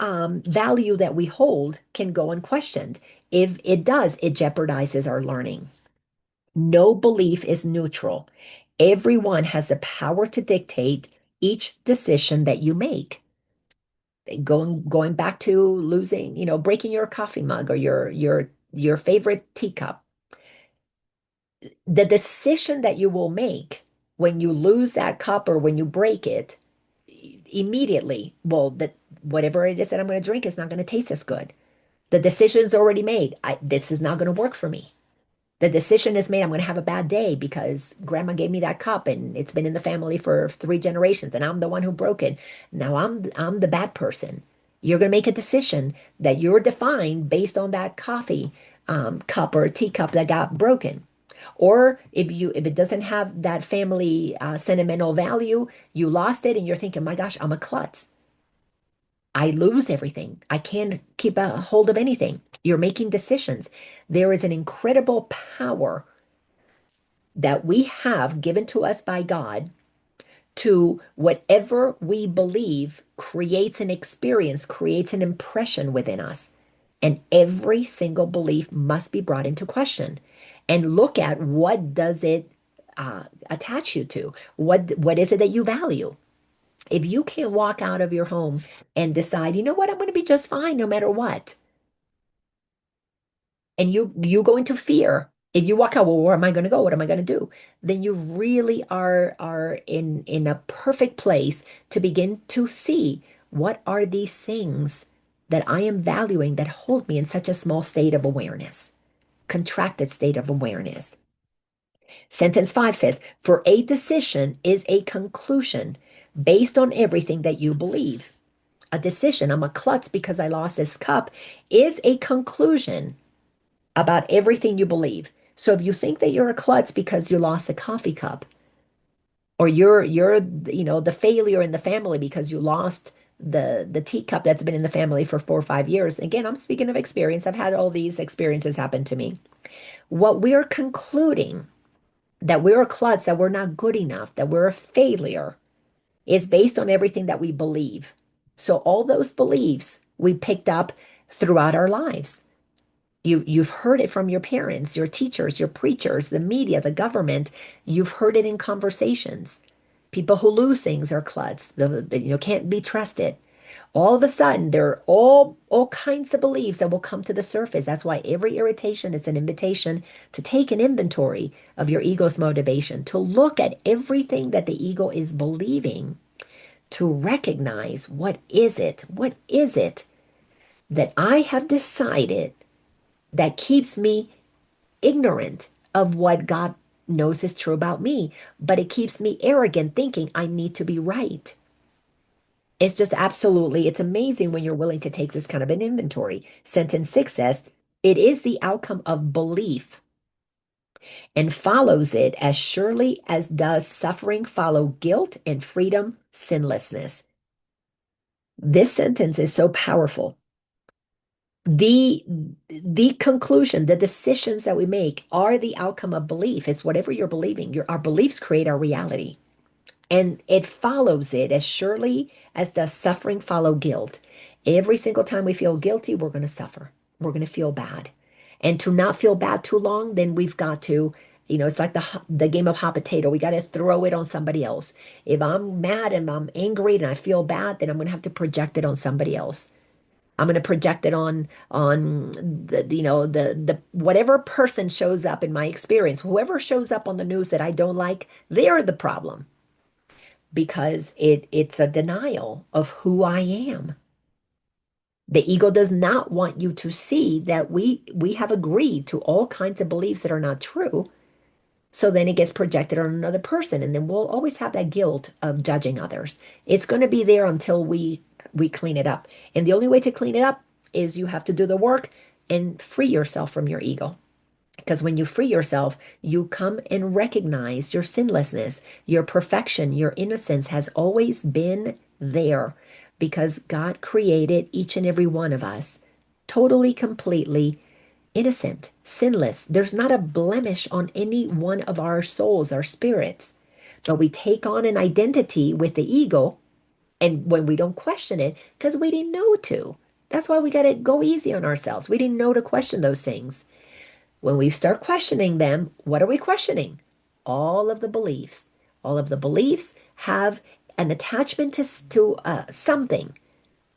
value that we hold can go unquestioned. If it does, it jeopardizes our learning. No belief is neutral. Everyone has the power to dictate each decision that you make. Going back to losing, breaking your coffee mug or your favorite teacup. The decision that you will make when you lose that cup or when you break it, immediately, well, that whatever it is that I'm going to drink is not going to taste as good. The decision is already made. This is not going to work for me. The decision is made. I'm going to have a bad day because grandma gave me that cup and it's been in the family for 3 generations and I'm the one who broke it. Now I'm the bad person. You're going to make a decision that you're defined based on that coffee cup or a teacup that got broken. Or if it doesn't have that family sentimental value, you lost it and you're thinking, my gosh, I'm a klutz. I lose everything. I can't keep a hold of anything. You're making decisions. There is an incredible power that we have given to us by God to whatever we believe creates an experience, creates an impression within us. And every single belief must be brought into question and look at what does it attach you to? What is it that you value? If you can't walk out of your home and decide, you know what, I'm going to be just fine no matter what, and you go into fear. If you walk out, well, where am I going to go? What am I going to do? Then you really are in a perfect place to begin to see what are these things that I am valuing that hold me in such a small state of awareness, contracted state of awareness. Sentence 5 says, for a decision is a conclusion based on everything that you believe. A decision, I'm a klutz because I lost this cup, is a conclusion about everything you believe. So if you think that you're a klutz because you lost a coffee cup, or you're the failure in the family because you lost the teacup that's been in the family for 4 or 5 years. Again, I'm speaking of experience. I've had all these experiences happen to me. What we're concluding that we're a klutz, that we're not good enough, that we're a failure, is based on everything that we believe. So all those beliefs we picked up throughout our lives. You've heard it from your parents, your teachers, your preachers, the media, the government. You've heard it in conversations. People who lose things are klutz. Can't be trusted. All of a sudden, there are all kinds of beliefs that will come to the surface. That's why every irritation is an invitation to take an inventory of your ego's motivation, to look at everything that the ego is believing, to recognize what is it that I have decided that keeps me ignorant of what God knows is true about me, but it keeps me arrogant thinking I need to be right. It's just absolutely, it's amazing when you're willing to take this kind of an inventory. Sentence 6 says, it is the outcome of belief and follows it as surely as does suffering follow guilt and freedom, sinlessness. This sentence is so powerful. The the conclusion, the decisions that we make are the outcome of belief. It's whatever you're believing. Our beliefs create our reality. And it follows it as surely as does suffering follow guilt. Every single time we feel guilty, we're going to suffer. We're going to feel bad. And to not feel bad too long, then we've got to, it's like the game of hot potato. We got to throw it on somebody else. If I'm mad and I'm angry and I feel bad, then I'm going to have to project it on somebody else. I'm going to project it on the whatever person shows up in my experience. Whoever shows up on the news that I don't like, they're the problem because it's a denial of who I am. The ego does not want you to see that we have agreed to all kinds of beliefs that are not true. So then it gets projected on another person, and then we'll always have that guilt of judging others. It's going to be there until we clean it up. And the only way to clean it up is you have to do the work and free yourself from your ego. Because when you free yourself, you come and recognize your sinlessness, your perfection, your innocence has always been there because God created each and every one of us totally, completely innocent, sinless. There's not a blemish on any one of our souls, our spirits. But we take on an identity with the ego, and when we don't question it, because we didn't know to. That's why we got to go easy on ourselves. We didn't know to question those things. When we start questioning them, what are we questioning? All of the beliefs. All of the beliefs have an attachment to something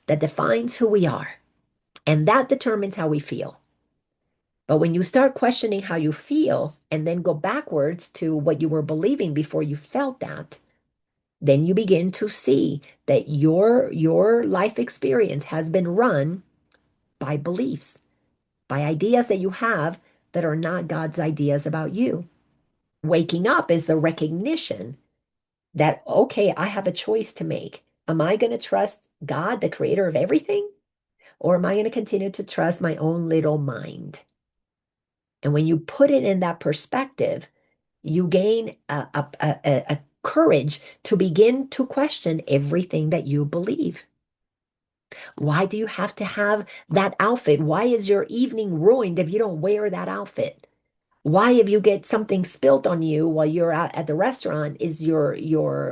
that defines who we are, and that determines how we feel. But when you start questioning how you feel and then go backwards to what you were believing before you felt that, then you begin to see that your life experience has been run by beliefs, by ideas that you have that are not God's ideas about you. Waking up is the recognition that, okay, I have a choice to make. Am I going to trust God, the creator of everything? Or am I going to continue to trust my own little mind? And when you put it in that perspective, you gain a courage to begin to question everything that you believe. Why do you have to have that outfit? Why is your evening ruined if you don't wear that outfit? Why, if you get something spilt on you while you're out at the restaurant, is your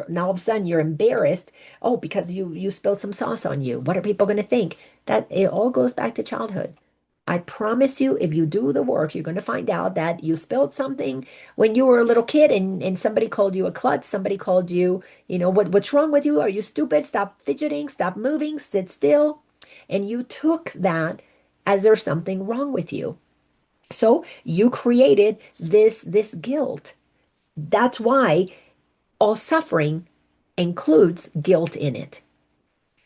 now all of a sudden you're embarrassed? Oh, because you spilled some sauce on you. What are people going to think? That it all goes back to childhood. I promise you, if you do the work, you're going to find out that you spilled something when you were a little kid and somebody called you a klutz, somebody called you, what's wrong with you? Are you stupid? Stop fidgeting, stop moving, sit still. And you took that as there's something wrong with you. So you created this guilt. That's why all suffering includes guilt in it.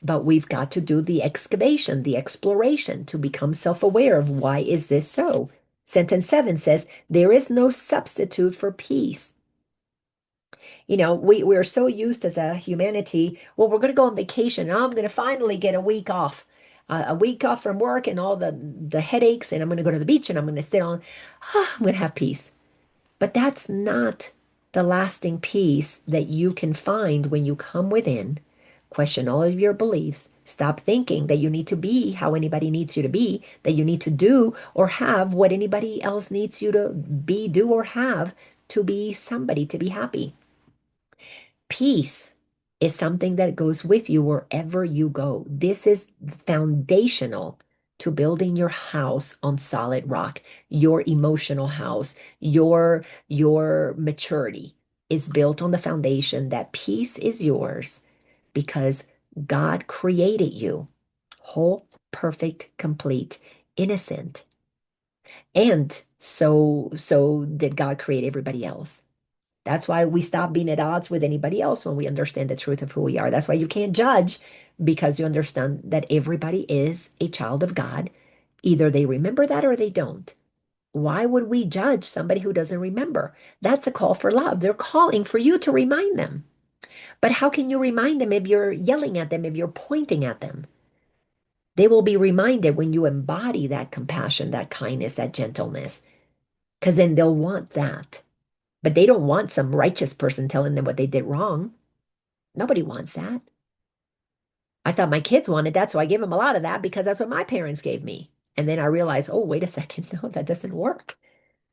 But we've got to do the excavation, the exploration to become self-aware of why is this so. Sentence 7 says, there is no substitute for peace. We're so used as a humanity, well, we're going to go on vacation. I'm going to finally get a week off from work and all the headaches, and I'm going to go to the beach and I'm going to sit on, I'm going to have peace. But that's not the lasting peace that you can find when you come within, question all of your beliefs, stop thinking that you need to be how anybody needs you to be, that you need to do or have what anybody else needs you to be, do, or have to be somebody, to be happy. Peace is something that goes with you wherever you go. This is foundational to building your house on solid rock, your emotional house, your maturity is built on the foundation that peace is yours because God created you whole, perfect, complete, innocent. And so did God create everybody else. That's why we stop being at odds with anybody else when we understand the truth of who we are. That's why you can't judge because you understand that everybody is a child of God. Either they remember that or they don't. Why would we judge somebody who doesn't remember? That's a call for love. They're calling for you to remind them. But how can you remind them if you're yelling at them, if you're pointing at them? They will be reminded when you embody that compassion, that kindness, that gentleness, because then they'll want that. But they don't want some righteous person telling them what they did wrong. Nobody wants that. I thought my kids wanted that, so I gave them a lot of that because that's what my parents gave me. And then I realized, oh, wait a second, no, that doesn't work.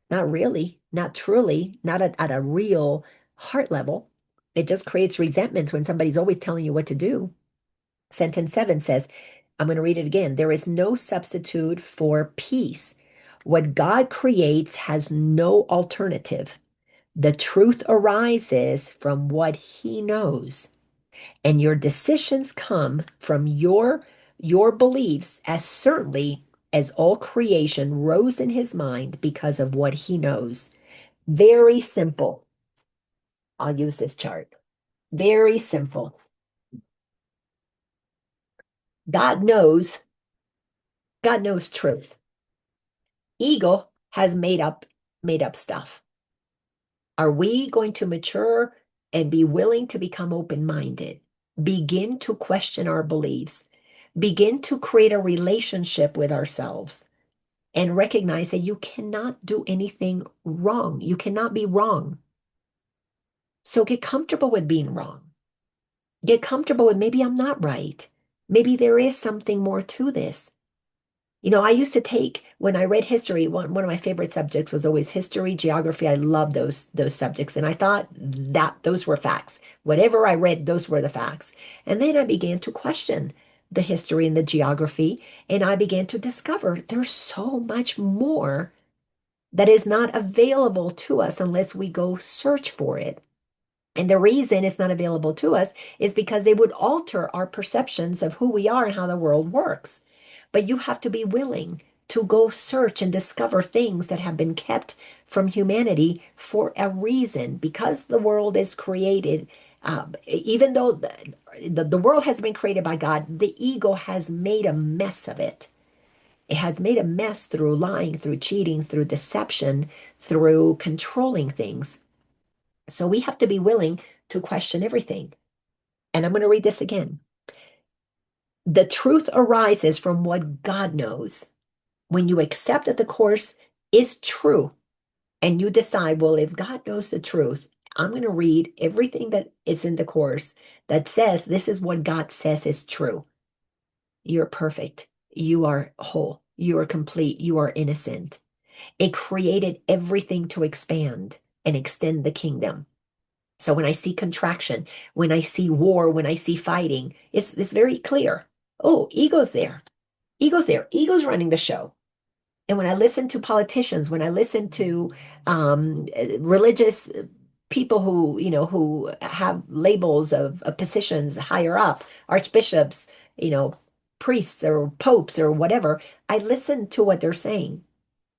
Not really, not truly, not at a real heart level. It just creates resentments when somebody's always telling you what to do. Sentence 7 says, I'm going to read it again. There is no substitute for peace. What God creates has no alternative. The truth arises from what he knows, and your decisions come from your beliefs as certainly as all creation rose in his mind because of what he knows. Very simple. I'll use this chart. Very simple. God knows, God knows truth. Ego has made up stuff. Are we going to mature and be willing to become open-minded? Begin to question our beliefs, begin to create a relationship with ourselves, and recognize that you cannot do anything wrong. You cannot be wrong. So get comfortable with being wrong. Get comfortable with maybe I'm not right. Maybe there is something more to this. I used to take, when I read history, one of my favorite subjects was always history, geography. I love those subjects. And I thought that those were facts. Whatever I read, those were the facts. And then I began to question the history and the geography. And I began to discover there's so much more that is not available to us unless we go search for it. And the reason it's not available to us is because they would alter our perceptions of who we are and how the world works. But you have to be willing to go search and discover things that have been kept from humanity for a reason, because the world is created. Even though the world has been created by God, the ego has made a mess of it. It has made a mess through lying, through cheating, through deception, through controlling things. So we have to be willing to question everything. And I'm going to read this again. The truth arises from what God knows. When you accept that the course is true, and you decide, well, if God knows the truth, I'm going to read everything that is in the course that says this is what God says is true. You're perfect. You are whole. You are complete. You are innocent. It created everything to expand and extend the kingdom. So when I see contraction, when I see war, when I see fighting, it's very clear. Oh, ego's there. Ego's there. Ego's running the show. And when I listen to politicians, when I listen to religious people who, who have labels of positions higher up, archbishops, you know, priests or popes or whatever, I listen to what they're saying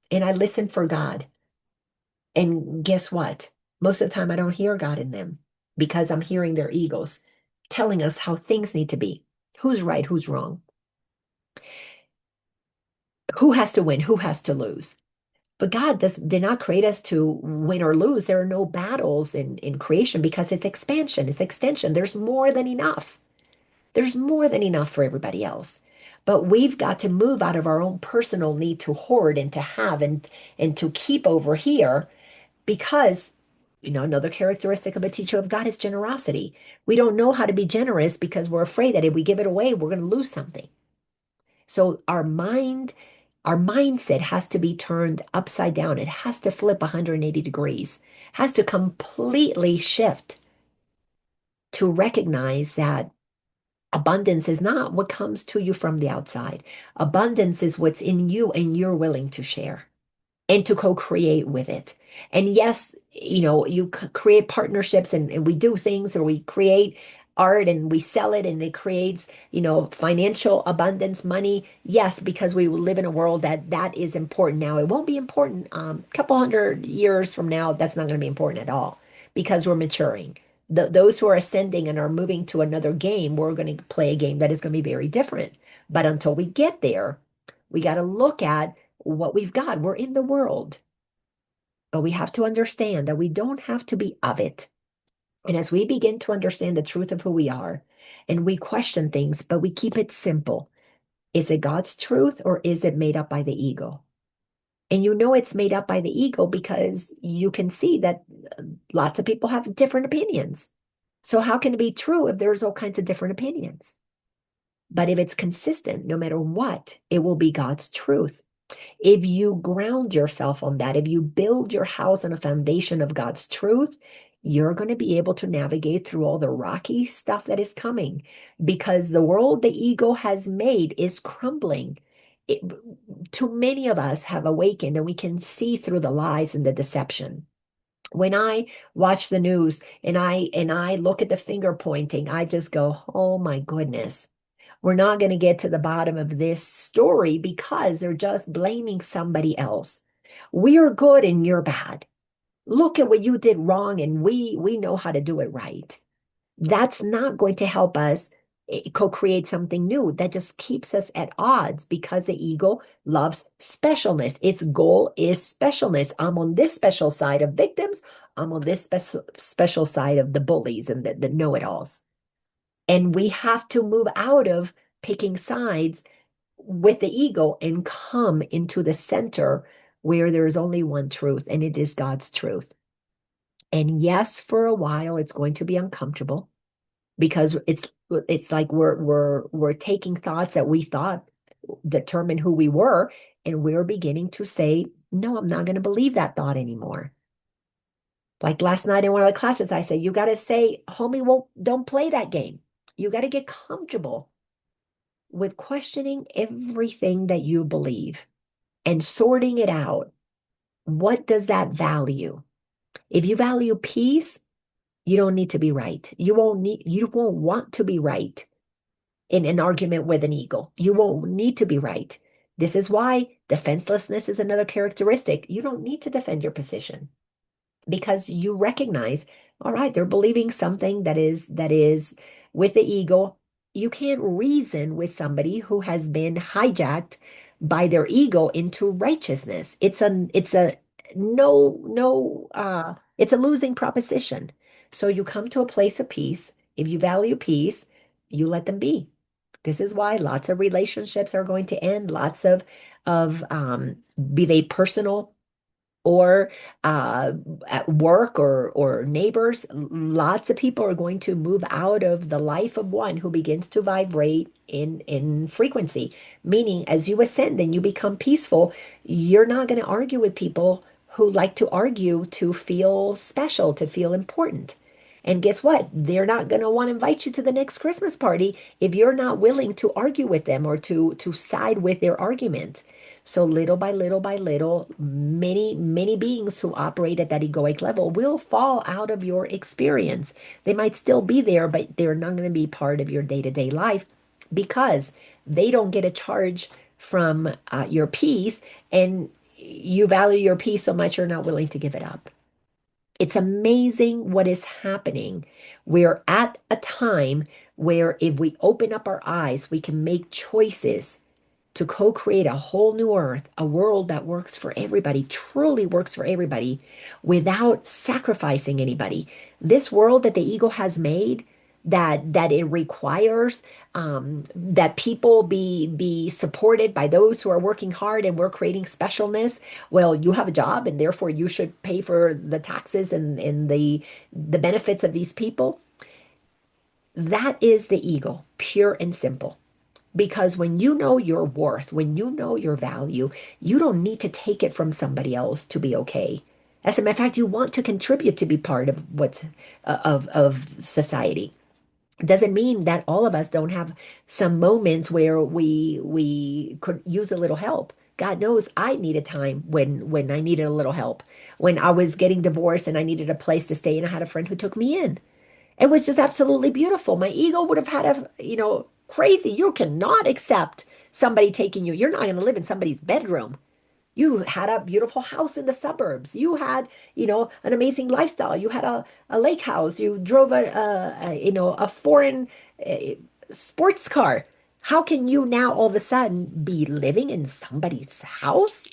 and I listen for God. And guess what? Most of the time, I don't hear God in them because I'm hearing their egos telling us how things need to be. Who's right? Who's wrong? Who has to win? Who has to lose? But did not create us to win or lose. There are no battles in creation because it's expansion, it's extension. There's more than enough. There's more than enough for everybody else. But we've got to move out of our own personal need to hoard and to have and to keep over here because another characteristic of a teacher of God is generosity. We don't know how to be generous because we're afraid that if we give it away, we're going to lose something. So our mindset has to be turned upside down. It has to flip 180 degrees, has to completely shift to recognize that abundance is not what comes to you from the outside. Abundance is what's in you and you're willing to share and to co-create with it. And yes, you create partnerships and we do things or we create art and we sell it and it creates, financial abundance, money. Yes, because we live in a world that is important now. It won't be important a couple hundred years from now. That's not going to be important at all because we're maturing. Those who are ascending and are moving to another game, we're going to play a game that is going to be very different. But until we get there, we got to look at what we've got. We're in the world, but we have to understand that we don't have to be of it. And as we begin to understand the truth of who we are, and we question things, but we keep it simple. Is it God's truth or is it made up by the ego? And it's made up by the ego because you can see that lots of people have different opinions. So how can it be true if there's all kinds of different opinions? But if it's consistent, no matter what, it will be God's truth. If you ground yourself on that, if you build your house on a foundation of God's truth, you're going to be able to navigate through all the rocky stuff that is coming because the world the ego has made is crumbling. It, Too many of us have awakened and we can see through the lies and the deception. When I watch the news and I look at the finger pointing, I just go, "Oh my goodness. We're not going to get to the bottom of this story because they're just blaming somebody else. We're good and you're bad. Look at what you did wrong and we know how to do it right." That's not going to help us co-create something new. That just keeps us at odds because the ego loves specialness. Its goal is specialness. I'm on this special side of victims. I'm on this special side of the bullies and the know-it-alls. And we have to move out of picking sides with the ego and come into the center where there is only one truth, and it is God's truth. And yes, for a while it's going to be uncomfortable because it's like we're taking thoughts that we thought determine who we were, and we're beginning to say, no, I'm not going to believe that thought anymore. Like last night in one of the classes, I said, you got to say, homie, won't don't play that game. You got to get comfortable with questioning everything that you believe and sorting it out. What does that value? If you value peace, you don't need to be right. You won't want to be right in an argument with an ego. You won't need to be right. This is why defenselessness is another characteristic. You don't need to defend your position because you recognize, all right, they're believing something that is with the ego. You can't reason with somebody who has been hijacked by their ego into righteousness. It's a it's a losing proposition. So you come to a place of peace. If you value peace, you let them be. This is why lots of relationships are going to end, lots of be they personal or uh, at work or neighbors, lots of people are going to move out of the life of one who begins to vibrate in frequency. Meaning, as you ascend and you become peaceful, you're not going to argue with people who like to argue to feel special, to feel important. And guess what? They're not going to want to invite you to the next Christmas party if you're not willing to argue with them or to side with their argument. So little by little, many beings who operate at that egoic level will fall out of your experience. They might still be there, but they're not going to be part of your day-to-day life because they don't get a charge from your peace, and you value your peace so much you're not willing to give it up. It's amazing what is happening. We're at a time where if we open up our eyes, we can make choices to co-create a whole new earth, a world that works for everybody, truly works for everybody, without sacrificing anybody. This world that the ego has made, that it requires that people be supported by those who are working hard and we're creating specialness. Well, you have a job and therefore you should pay for the taxes and the benefits of these people. That is the ego, pure and simple. Because when you know your worth, when you know your value, you don't need to take it from somebody else to be okay. As a matter of fact, you want to contribute to be part of what's of society. Doesn't mean that all of us don't have some moments where we could use a little help. God knows I needed time when I needed a little help. When I was getting divorced and I needed a place to stay, and I had a friend who took me in. It was just absolutely beautiful. My ego would have had crazy. You cannot accept somebody taking you. You're not going to live in somebody's bedroom. You had a beautiful house in the suburbs. You had, an amazing lifestyle. You had a lake house. You drove a foreign uh, sports car. How can you now all of a sudden be living in somebody's house?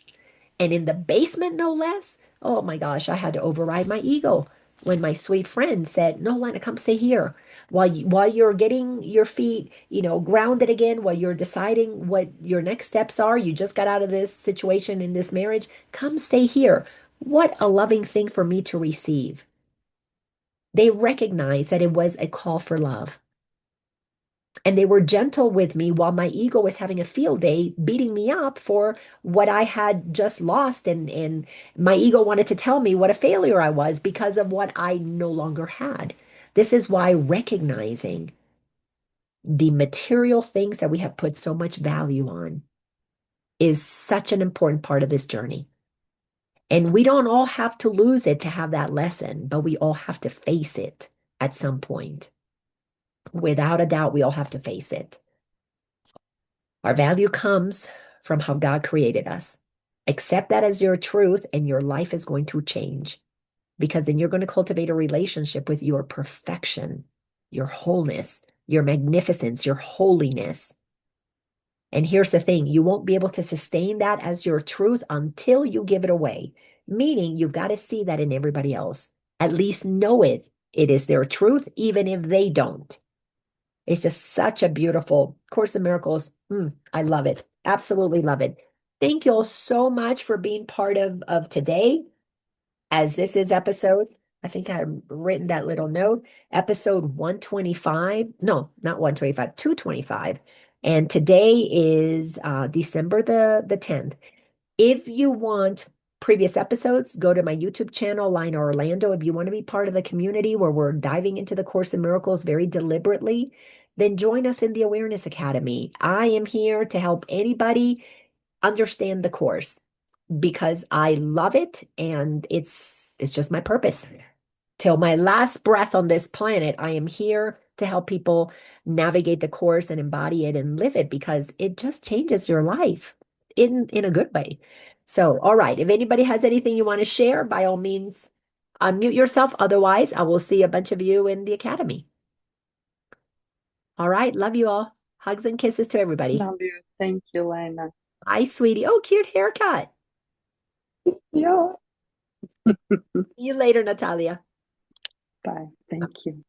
And in the basement, no less. Oh my gosh, I had to override my ego when my sweet friend said, "No, Lana, come stay here while you're getting your feet, grounded again, while you're deciding what your next steps are. You just got out of this situation in this marriage. Come stay here." What a loving thing for me to receive. They recognized that it was a call for love. And they were gentle with me while my ego was having a field day, beating me up for what I had just lost. And my ego wanted to tell me what a failure I was because of what I no longer had. This is why recognizing the material things that we have put so much value on is such an important part of this journey. And we don't all have to lose it to have that lesson, but we all have to face it at some point. Without a doubt, we all have to face it. Our value comes from how God created us. Accept that as your truth, and your life is going to change because then you're going to cultivate a relationship with your perfection, your wholeness, your magnificence, your holiness. And here's the thing, you won't be able to sustain that as your truth until you give it away, meaning you've got to see that in everybody else. At least know it. It is their truth, even if they don't. It's just such a beautiful Course in Miracles. I love it. Absolutely love it. Thank you all so much for being part of today, as this is episode, I think I've written that little note, episode 125. No, not 125, 225. And today is December the 10th. If you want previous episodes, go to my YouTube channel, Laina Orlando. If you want to be part of the community where we're diving into the Course in Miracles very deliberately, then join us in the Awareness Academy. I am here to help anybody understand the course because I love it and it's just my purpose. Till my last breath on this planet, I am here to help people navigate the course and embody it and live it because it just changes your life in a good way. So, all right, if anybody has anything you want to share, by all means, unmute yourself. Otherwise, I will see a bunch of you in the academy. All right, love you all. Hugs and kisses to everybody. Love you. Thank you, Laina. Bye, sweetie. Oh, cute haircut. Yeah. See you later, Natalia. Bye. Thank you.